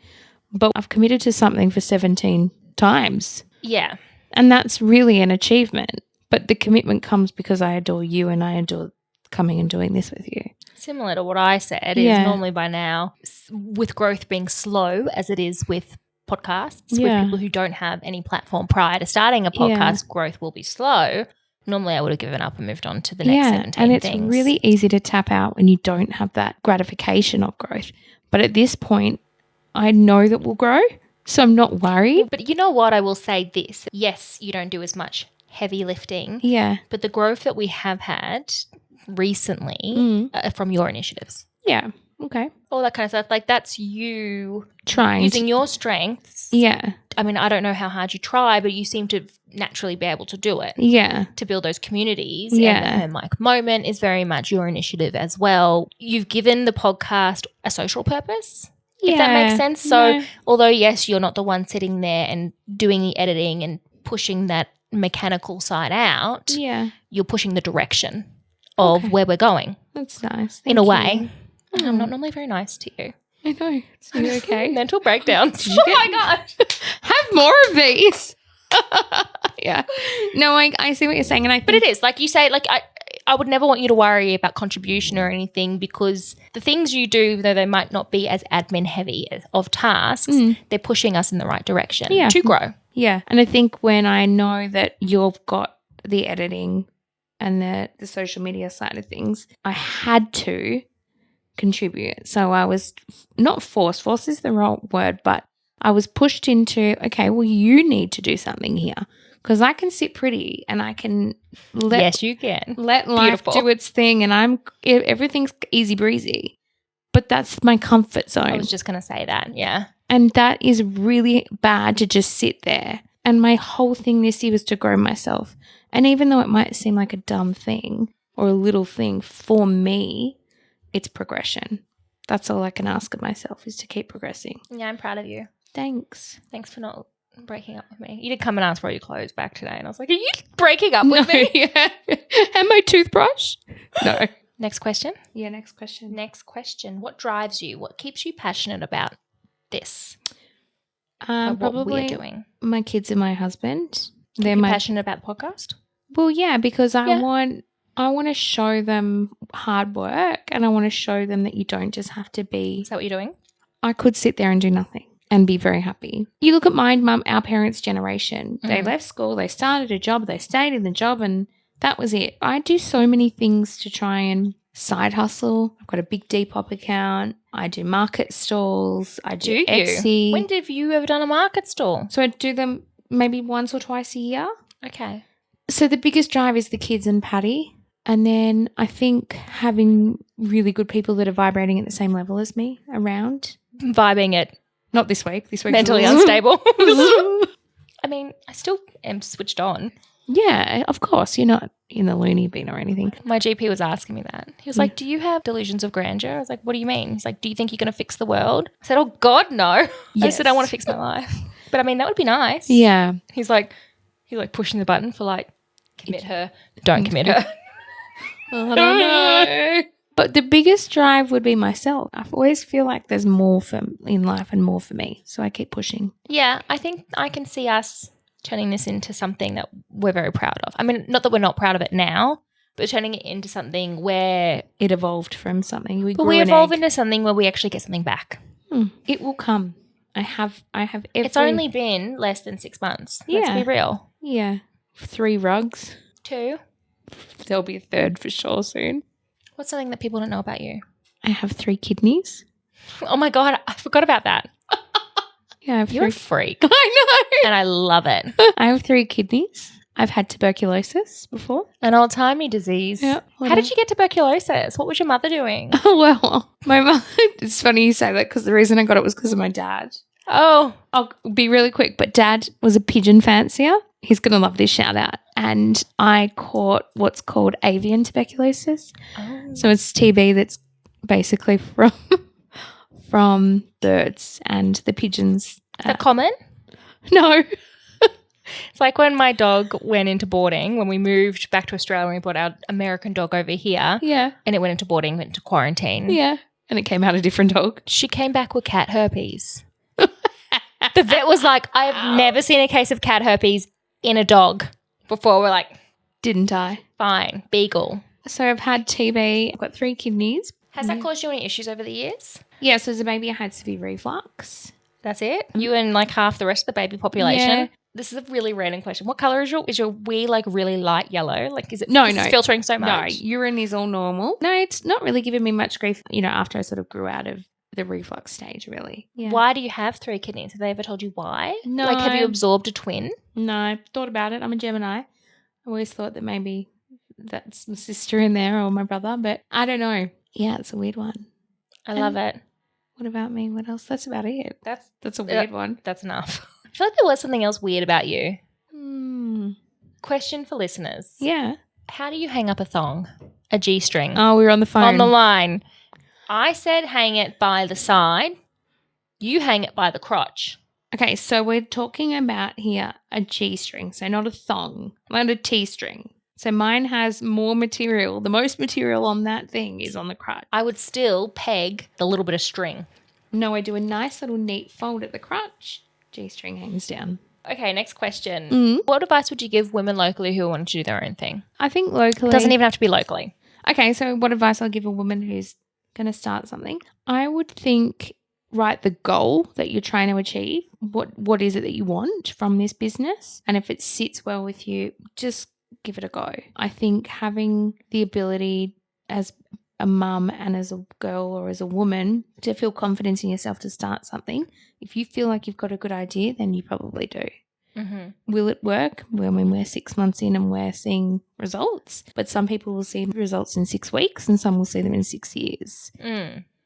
B: but I've committed to something for 17 times.
A: Yeah.
B: And that's really an achievement. But the commitment comes because I adore you and I adore coming and doing this with you.
A: Similar to what I said is normally by now, with growth being slow as it is with podcasts, with people who don't have any platform prior to starting a podcast, growth will be slow. Normally I would have given up and moved on to the next 17
B: and it's
A: things.
B: really easy to tap out when you don't have that gratification of growth. But at this point, I know that we'll grow, so I'm not worried.
A: But you know what? I will say this. Yes, you don't do as much heavy lifting.
B: Yeah.
A: But the growth that we have had recently from your initiatives.
B: Yeah. Okay.
A: All that kind of stuff. Like, that's you
B: trying
A: using your strengths.
B: Yeah.
A: I mean, I don't know how hard you try, but you seem to naturally be able to do it.
B: Yeah.
A: To build those communities.
B: Yeah.
A: And the Home Mic moment is very much your initiative as well. You've given the podcast a social purpose, if that makes sense. So although, yes, you're not the one sitting there and doing the editing and pushing that mechanical side out, you're pushing the direction of where we're going.
B: That's nice.
A: In a way. I'm not normally very nice to you.
B: I know. Are you okay?
A: Mental breakdowns. Oh my gosh.
B: Have more of these. Yeah. No, I see what you're saying.
A: But it is, like you say, like I would never want you to worry about contribution or anything, because the things you do, though they might not be as admin heavy of tasks, they're pushing us in the right direction to grow.
B: Yeah. And I think when I know that you've got the editing and the social media side of things, I had to contribute. So I was not forced is the wrong word, but I was pushed into, okay, well, you need to do something here, because I can sit pretty and I can let life do its thing, and everything's easy breezy. But that's my comfort zone.
A: I was just going to say that, yeah.
B: And that is really bad to just sit there. And my whole thing this year was to grow myself. And even though it might seem like a dumb thing or a little thing, for me, it's progression. That's all I can ask of myself, is to keep progressing.
A: Yeah, I'm proud of you.
B: Thanks.
A: Thanks for not breaking up with me. You did come and ask for all your clothes back today, and I was like, are you breaking up with me?
B: Yeah. And my toothbrush? No.
A: Next question.
B: Yeah, next question.
A: Next question. What drives you? What keeps you passionate about this? What
B: Probably
A: we're doing.
B: my kids and my husband.
A: They're passionate about the podcast?
B: Well, yeah, because I want to show them hard work, and I want to show them that you don't just have to be.
A: Is that what you're doing?
B: I could sit there and do nothing and be very happy. You look at our parents' generation. They left school, they started a job, they stayed in the job, and that was it. I do so many things to try and side hustle. I've got a big Depop account. I do market stalls. I do Etsy.
A: When have you ever done a market stall?
B: So I do them maybe once or twice a year.
A: Okay.
B: So the biggest drive is the kids and Patty. And then I think having really good people that are vibrating at the same level as me around.
A: Vibing it.
B: Not this week. This week
A: Mentally unstable. I mean, I still am switched on.
B: Yeah, of course. You're not in the loony bin or anything.
A: My GP was asking me that. He was like, do you have delusions of grandeur? I was like, what do you mean? He's like, do you think you're going to fix the world? I said, oh, God, no.
B: Yes.
A: I said, I want to fix my life. But I mean, that would be nice.
B: Yeah.
A: He's like pushing the button for like, commit her, don't commit her.
B: I don't know. But the biggest drive would be myself. I always feel like there's more in life and more for me. So I keep pushing.
A: Yeah, I think I can see us turning this into something that we're very proud of. I mean, not that we're not proud of it now, but turning it into something where
B: it evolved from something.
A: We evolve into something where we actually get something back.
B: It will come. I have
A: It's only been less than 6 months. Let's be real.
B: Yeah. 3 rugs.
A: 2.
B: There'll be a 3rd for sure soon.
A: What's something that people don't know about you?
B: I have 3 kidneys.
A: Oh my God, I forgot about that.
B: Yeah,
A: You're a freak.
B: I know.
A: And I love it.
B: I have 3 kidneys. I've had tuberculosis before.
A: An old-timey disease.
B: Yeah.
A: How did you get tuberculosis? What was your mother doing?
B: Well, my mum, it's funny you say that because the reason I got it was because of my dad.
A: Oh.
B: I'll be really quick, but Dad was a pigeon fancier. He's going to love this shout out. And I caught what's called avian tuberculosis.
A: Oh.
B: So it's TB that's basically from birds and the pigeons.
A: Is that common?
B: No.
A: It's like when my dog went into boarding, when we moved back to Australia and we brought our American dog over here.
B: Yeah.
A: And it went into boarding, went into quarantine.
B: Yeah. And it came out a different dog.
A: She came back with cat herpes. The vet was like, I have never seen a case of cat herpes in a dog before. We're like,
B: didn't I?
A: Fine, beagle.
B: So I've had TB. I've got 3 kidneys.
A: Has that caused you any issues over the years?
B: Yeah, so as a baby I had severe reflux.
A: That's it? You and like half the rest of the baby population?
B: Yeah.
A: This is a really random question. What colour is your wee like really light yellow? Like is it
B: No.
A: filtering so much?
B: No, urine is all normal. No, it's not really giving me much grief, after I sort of grew out of the reflux stage, really. Yeah.
A: Why do you have 3 kidneys? Have they ever told you why?
B: No.
A: Like have you absorbed a twin?
B: No, I thought about it. I'm a Gemini. I always thought that maybe that's my sister in there or my brother, but I don't know. Yeah, it's a weird one.
A: I love it.
B: What about me? What else? That's about it. That's a weird one.
A: That's enough. I feel like there was something else weird about you.
B: Hmm.
A: Question for listeners.
B: Yeah.
A: How do you hang up a thong? A G-string?
B: Oh, we were on the phone.
A: On the line. I said hang it by the side. You hang it by the crotch.
B: Okay, so we're talking about here a G-string, so not a thong, not a T-string. So mine has more material. The most material on that thing is on the crotch.
A: I would still peg the little bit of string.
B: No, I do a nice little neat fold at the crotch. G-string hangs down.
A: Okay, next question. What advice would you give women locally who want to do their own thing?
B: I think locally.
A: It doesn't even have to be locally.
B: Okay, so what advice I'll give a woman who's going to start something? I would think write the goal that you're trying to achieve. What is it that you want from this business? And if it sits well with you, just give it a go. I think having the ability as a mum and as a girl or as a woman to feel confidence in yourself to start something. If you feel like you've got a good idea, then you probably do. Mm-hmm. Will it work? Well, when we're 6 months in and we're seeing results, but some people will see results in 6 weeks and some will see them in 6 years.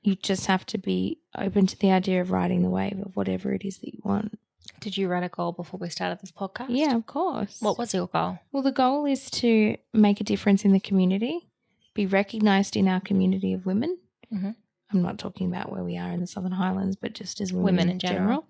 B: you just have to be open to the idea of riding the wave of whatever it is that you want.
A: Did you write a goal before we started this podcast?
B: Yeah, of course.
A: What was your goal?
B: Well, the goal is to make a difference in the community, be recognised in our community of women.
A: Mm-hmm.
B: I'm not talking about where we are in the Southern Highlands, but just as women
A: in general.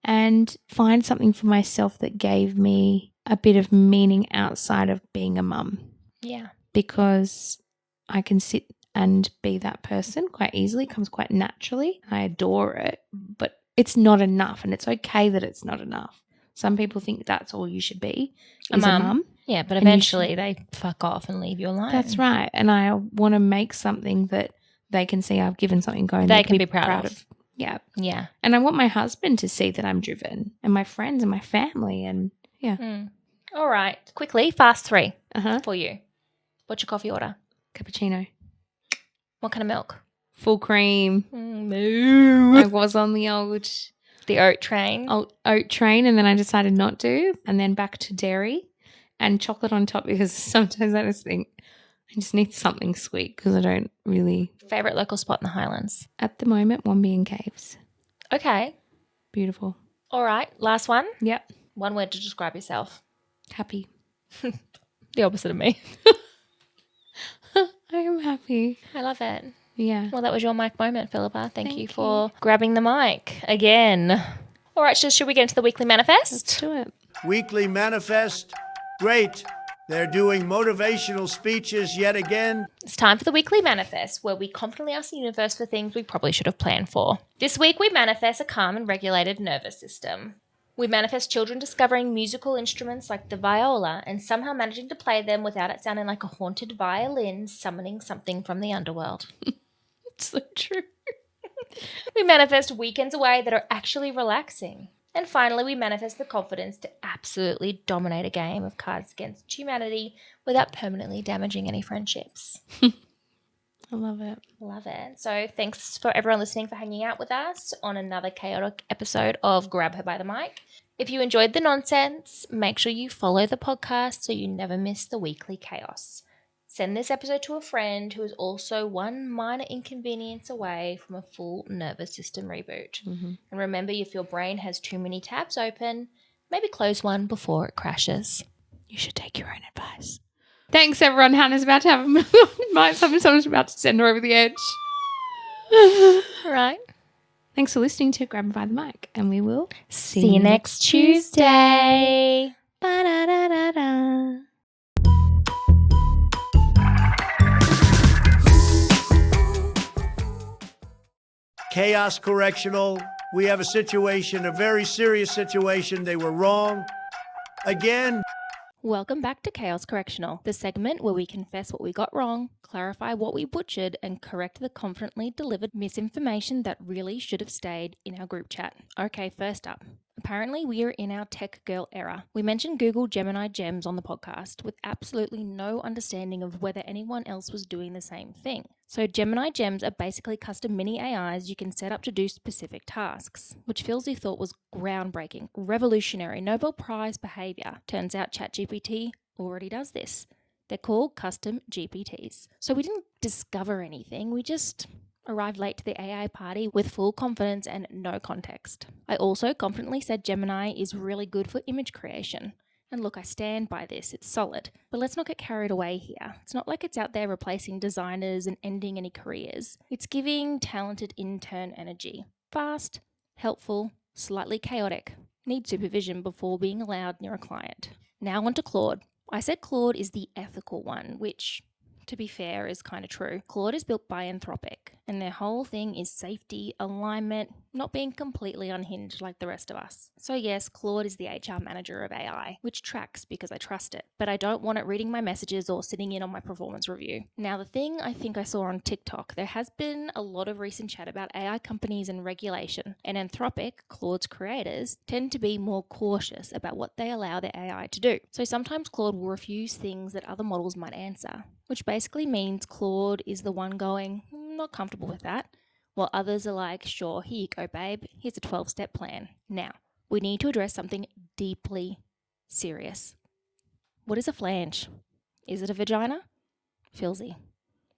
B: And find something for myself that gave me a bit of meaning outside of being a mum.
A: Yeah.
B: Because I can sit and be that person quite easily. It comes quite naturally. I adore it, but it's not enough, and it's okay that it's not enough. Some people think that's all you should be, is a mum.
A: Yeah, but eventually they fuck off and leave you alone.
B: That's right. And I want to make something that they can see I've given something going.
A: They can be proud of.
B: Yeah.
A: Yeah.
B: And I want my husband to see that I'm driven, and my friends and my family, and yeah.
A: All right. Quickly, fast 3
B: Uh-huh.
A: for you. What's your coffee order?
B: Cappuccino.
A: What kind of milk?
B: Full cream.
A: Moo.
B: I was on the old
A: The oat train.
B: oat train, and then I decided not to, and then back to dairy and chocolate on top, because sometimes I just think I just need something sweet because I don't really.
A: Favorite local spot in the Highlands?
B: At the moment, Wombeyan Caves.
A: Okay.
B: Beautiful.
A: All right. Last one.
B: Yep.
A: One word to describe yourself.
B: Happy.
A: The opposite of me.
B: I am happy.
A: I love it.
B: Yeah.
A: Well, that was your mic moment, Philippa. Thank you
B: you.
A: for grabbing the mic again. All right, should we get into the weekly manifest?
B: Let's do it.
C: Weekly manifest. Great. They're doing motivational speeches yet again.
A: It's time for the weekly manifest, where we confidently ask the universe for things we probably should have planned for. This week, we manifest a calm and regulated nervous system. We manifest children discovering musical instruments like the viola and somehow managing to play them without it sounding like a haunted violin summoning something from the underworld.
B: It's so true.
A: We manifest weekends away that are actually relaxing. And finally, we manifest the confidence to absolutely dominate a game of Cards Against Humanity without permanently damaging any friendships.
B: I love it.
A: Love it. So thanks for everyone listening for hanging out with us on another chaotic episode of Grab Her by the Mic. If you enjoyed the nonsense, make sure you follow the podcast so you never miss the weekly chaos. Send this episode to a friend who is also one minor inconvenience away from a full nervous system reboot.
B: Mm-hmm.
A: And remember, if your brain has too many tabs open, maybe close one before it crashes.
B: You should take your own advice. Thanks, everyone. Hannah's about to have someone's about to send her over the edge.
A: All right.
B: Thanks for listening to Grab Her by the Mic, and we will
A: See you next Tuesday.
B: Ba-da-da-da-da.
C: Chaos Correctional. We have a situation, a very serious situation. They were wrong. Again.
A: Welcome back to Chaos Correctional, the segment where we confess what we got wrong, clarify what we butchered, and correct the confidently delivered misinformation that really should have stayed in our group chat. Okay, first up. Apparently, we are in our tech girl era. We mentioned Google Gemini Gems on the podcast with absolutely no understanding of whether anyone else was doing the same thing. So Gemini Gems are basically custom mini AIs you can set up to do specific tasks, which Philsy thought was groundbreaking, revolutionary, Nobel Prize behavior. Turns out ChatGPT already does this. They're called custom GPTs. So we didn't discover anything, we just arrived late to the AI party with full confidence and no context. I also confidently said Gemini is really good for image creation. And look, I stand by this, it's solid. But let's not get carried away here. It's not like it's out there replacing designers and ending any careers. It's giving talented intern energy. Fast, helpful, slightly chaotic. Need supervision before being allowed near a client. Now on to Claude. I said Claude is the ethical one, which, to be fair, is kind of true. Claude is built by Anthropic, and their whole thing is safety, alignment, not being completely unhinged like the rest of us. So yes, Claude is the HR manager of AI, which tracks because I trust it, but I don't want it reading my messages or sitting in on my performance review. Now, the thing I think I saw on TikTok, there has been a lot of recent chat about AI companies and regulation, and Anthropic, Claude's creators, tend to be more cautious about what they allow their AI to do. So sometimes Claude will refuse things that other models might answer, which basically means Claude is the one going, not comfortable with that, while others are like, sure, here you go, babe, here's a 12-step plan. Now, we need to address something deeply serious. What is a flange? Is it a vagina? Philsy.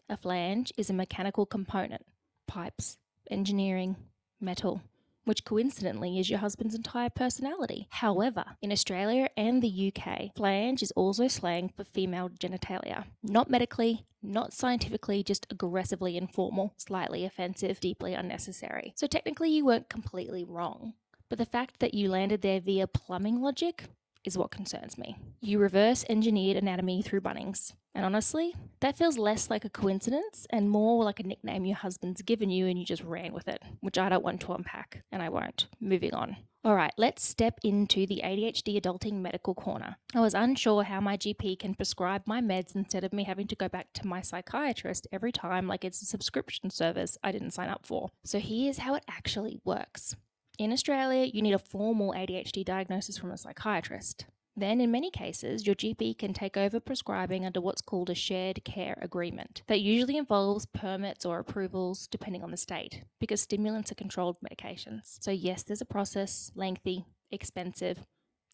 A: A flange is a mechanical component, pipes, engineering, metal, which coincidentally is your husband's entire personality. However, in Australia and the UK, flange is also slang for female genitalia. Not medically, not scientifically, just aggressively informal, slightly offensive, deeply unnecessary. So technically you weren't completely wrong, but the fact that you landed there via plumbing logic is what concerns me. You reverse engineered anatomy through Bunnings. And honestly, that feels less like a coincidence and more like a nickname your husband's given you and you just ran with it, which I don't want to unpack, and I won't. Moving on. All right, let's step into the ADHD adulting medical corner. I was unsure how my GP can prescribe my meds instead of me having to go back to my psychiatrist every time like it's a subscription service I didn't sign up for. So here's how it actually works. In Australia, you need a formal ADHD diagnosis from a psychiatrist. Then, in many cases, your GP can take over prescribing under what's called a shared care agreement. That usually involves permits or approvals, depending on the state, because stimulants are controlled medications. So yes, there's a process, lengthy, expensive.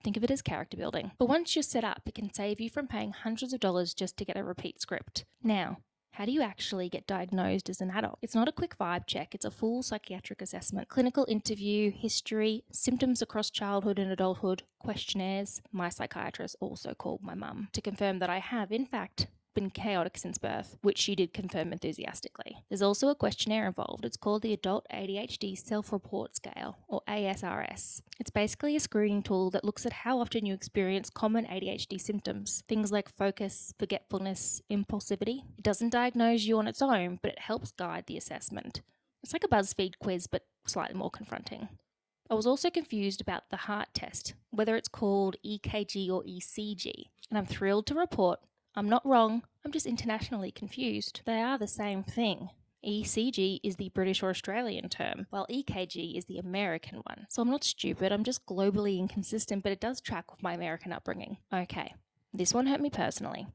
A: Think of it as character building. But once you're set up, it can save you from paying hundreds of dollars just to get a repeat script. Now, how do you actually get diagnosed as an adult? It's not a quick vibe check, it's a full psychiatric assessment, clinical interview, history, symptoms across childhood and adulthood, questionnaires. My psychiatrist also called my mum to confirm that I have, in fact, been chaotic since birth, which she did confirm enthusiastically. There's also a questionnaire involved. It's called the Adult ADHD Self-Report Scale, or ASRS. It's basically a screening tool that looks at how often you experience common ADHD symptoms, things like focus, forgetfulness, impulsivity. It doesn't diagnose you on its own, but it helps guide the assessment. It's like a BuzzFeed quiz, but slightly more confronting. I was also confused about the heart test, whether it's called EKG or ECG, and I'm thrilled to report I'm not wrong, I'm just internationally confused. They are the same thing. ECG is the British or Australian term, while EKG is the American one. So I'm not stupid, I'm just globally inconsistent, but it does track with my American upbringing. Okay, this one hurt me personally.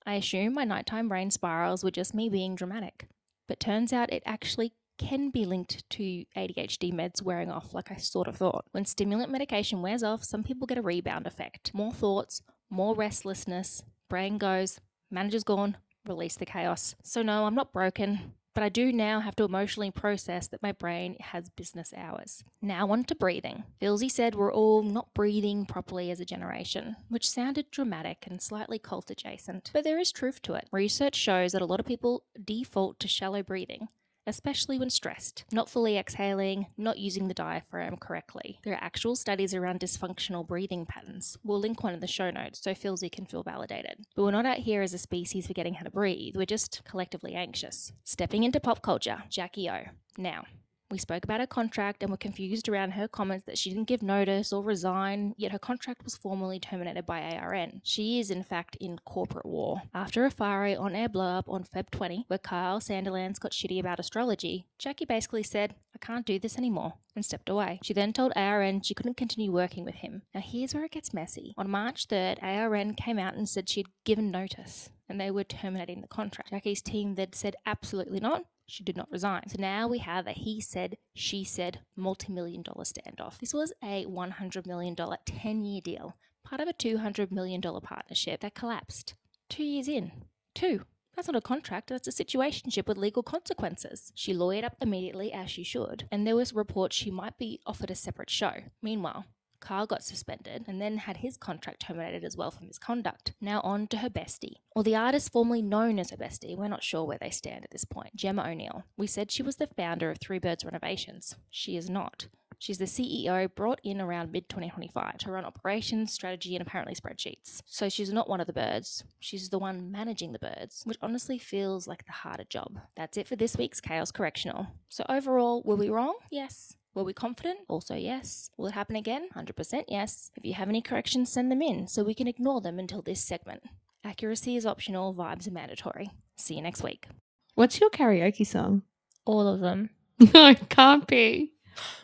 A: I assumed my nighttime brain spirals were just me being dramatic, but turns out it actually can be linked to ADHD meds wearing off like I sort of thought. When stimulant medication wears off, some people get a rebound effect. More thoughts, more restlessness, brain goes, manager's gone, release the chaos. So no, I'm not broken, but I do now have to emotionally process that my brain has business hours. Now on to breathing. Filsey said we're all not breathing properly as a generation, which sounded dramatic and slightly cult adjacent, but there is truth to it. Research shows that a lot of people default to shallow breathing, especially when stressed, not fully exhaling, not using the diaphragm correctly. There are actual studies around dysfunctional breathing patterns. We'll link one in the show notes so Filsey can feel validated. But we're not out here as a species forgetting how to breathe, we're just collectively anxious. Stepping into pop culture, Jackie O. Now, we spoke about her contract and were confused around her comments that she didn't give notice or resign, yet her contract was formally terminated by ARN. She is, in fact, in corporate war. After a fiery on-air blow-up on Feb 20, where Kyle Sandilands got shitty about astrology, Jackie basically said, I can't do this anymore, and stepped away. She then told ARN she couldn't continue working with him. Now here's where it gets messy. On March 3rd, ARN came out and said she had given notice, and they were terminating the contract. Jackie's team then said absolutely not. She did not resign. So now we have a he said, she said, multi-million-dollar standoff. This was a $100 million 10-year deal, part of a $200 million partnership that collapsed 2 years in. That's not a contract, that's a situationship with legal consequences. She lawyered up immediately, as she should, and there was reports she might be offered a separate show. Meanwhile, Carl got suspended and then had his contract terminated as well for misconduct. Now on to her bestie, or the artist formerly known as her bestie. We're not sure where they stand at this point. Gemma O'Neill. We said she was the founder of Three Birds Renovations. She is not. She's the CEO brought in around mid-2025 to run operations, strategy, and apparently spreadsheets. So she's not one of the birds. She's the one managing the birds, which honestly feels like the harder job. That's it for this week's Chaos Correctional. So overall, were we wrong? Yes. Were we confident? Also yes. Will it happen again? 100% yes. If you have any corrections, send them in so we can ignore them until this segment. Accuracy is optional, vibes are mandatory. See you next week.
B: What's your karaoke song?
A: All of them.
B: No, it can't be.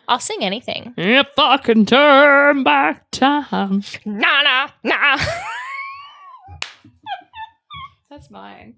A: I'll sing anything.
B: If I can turn back time.
A: Nah.
B: That's mine.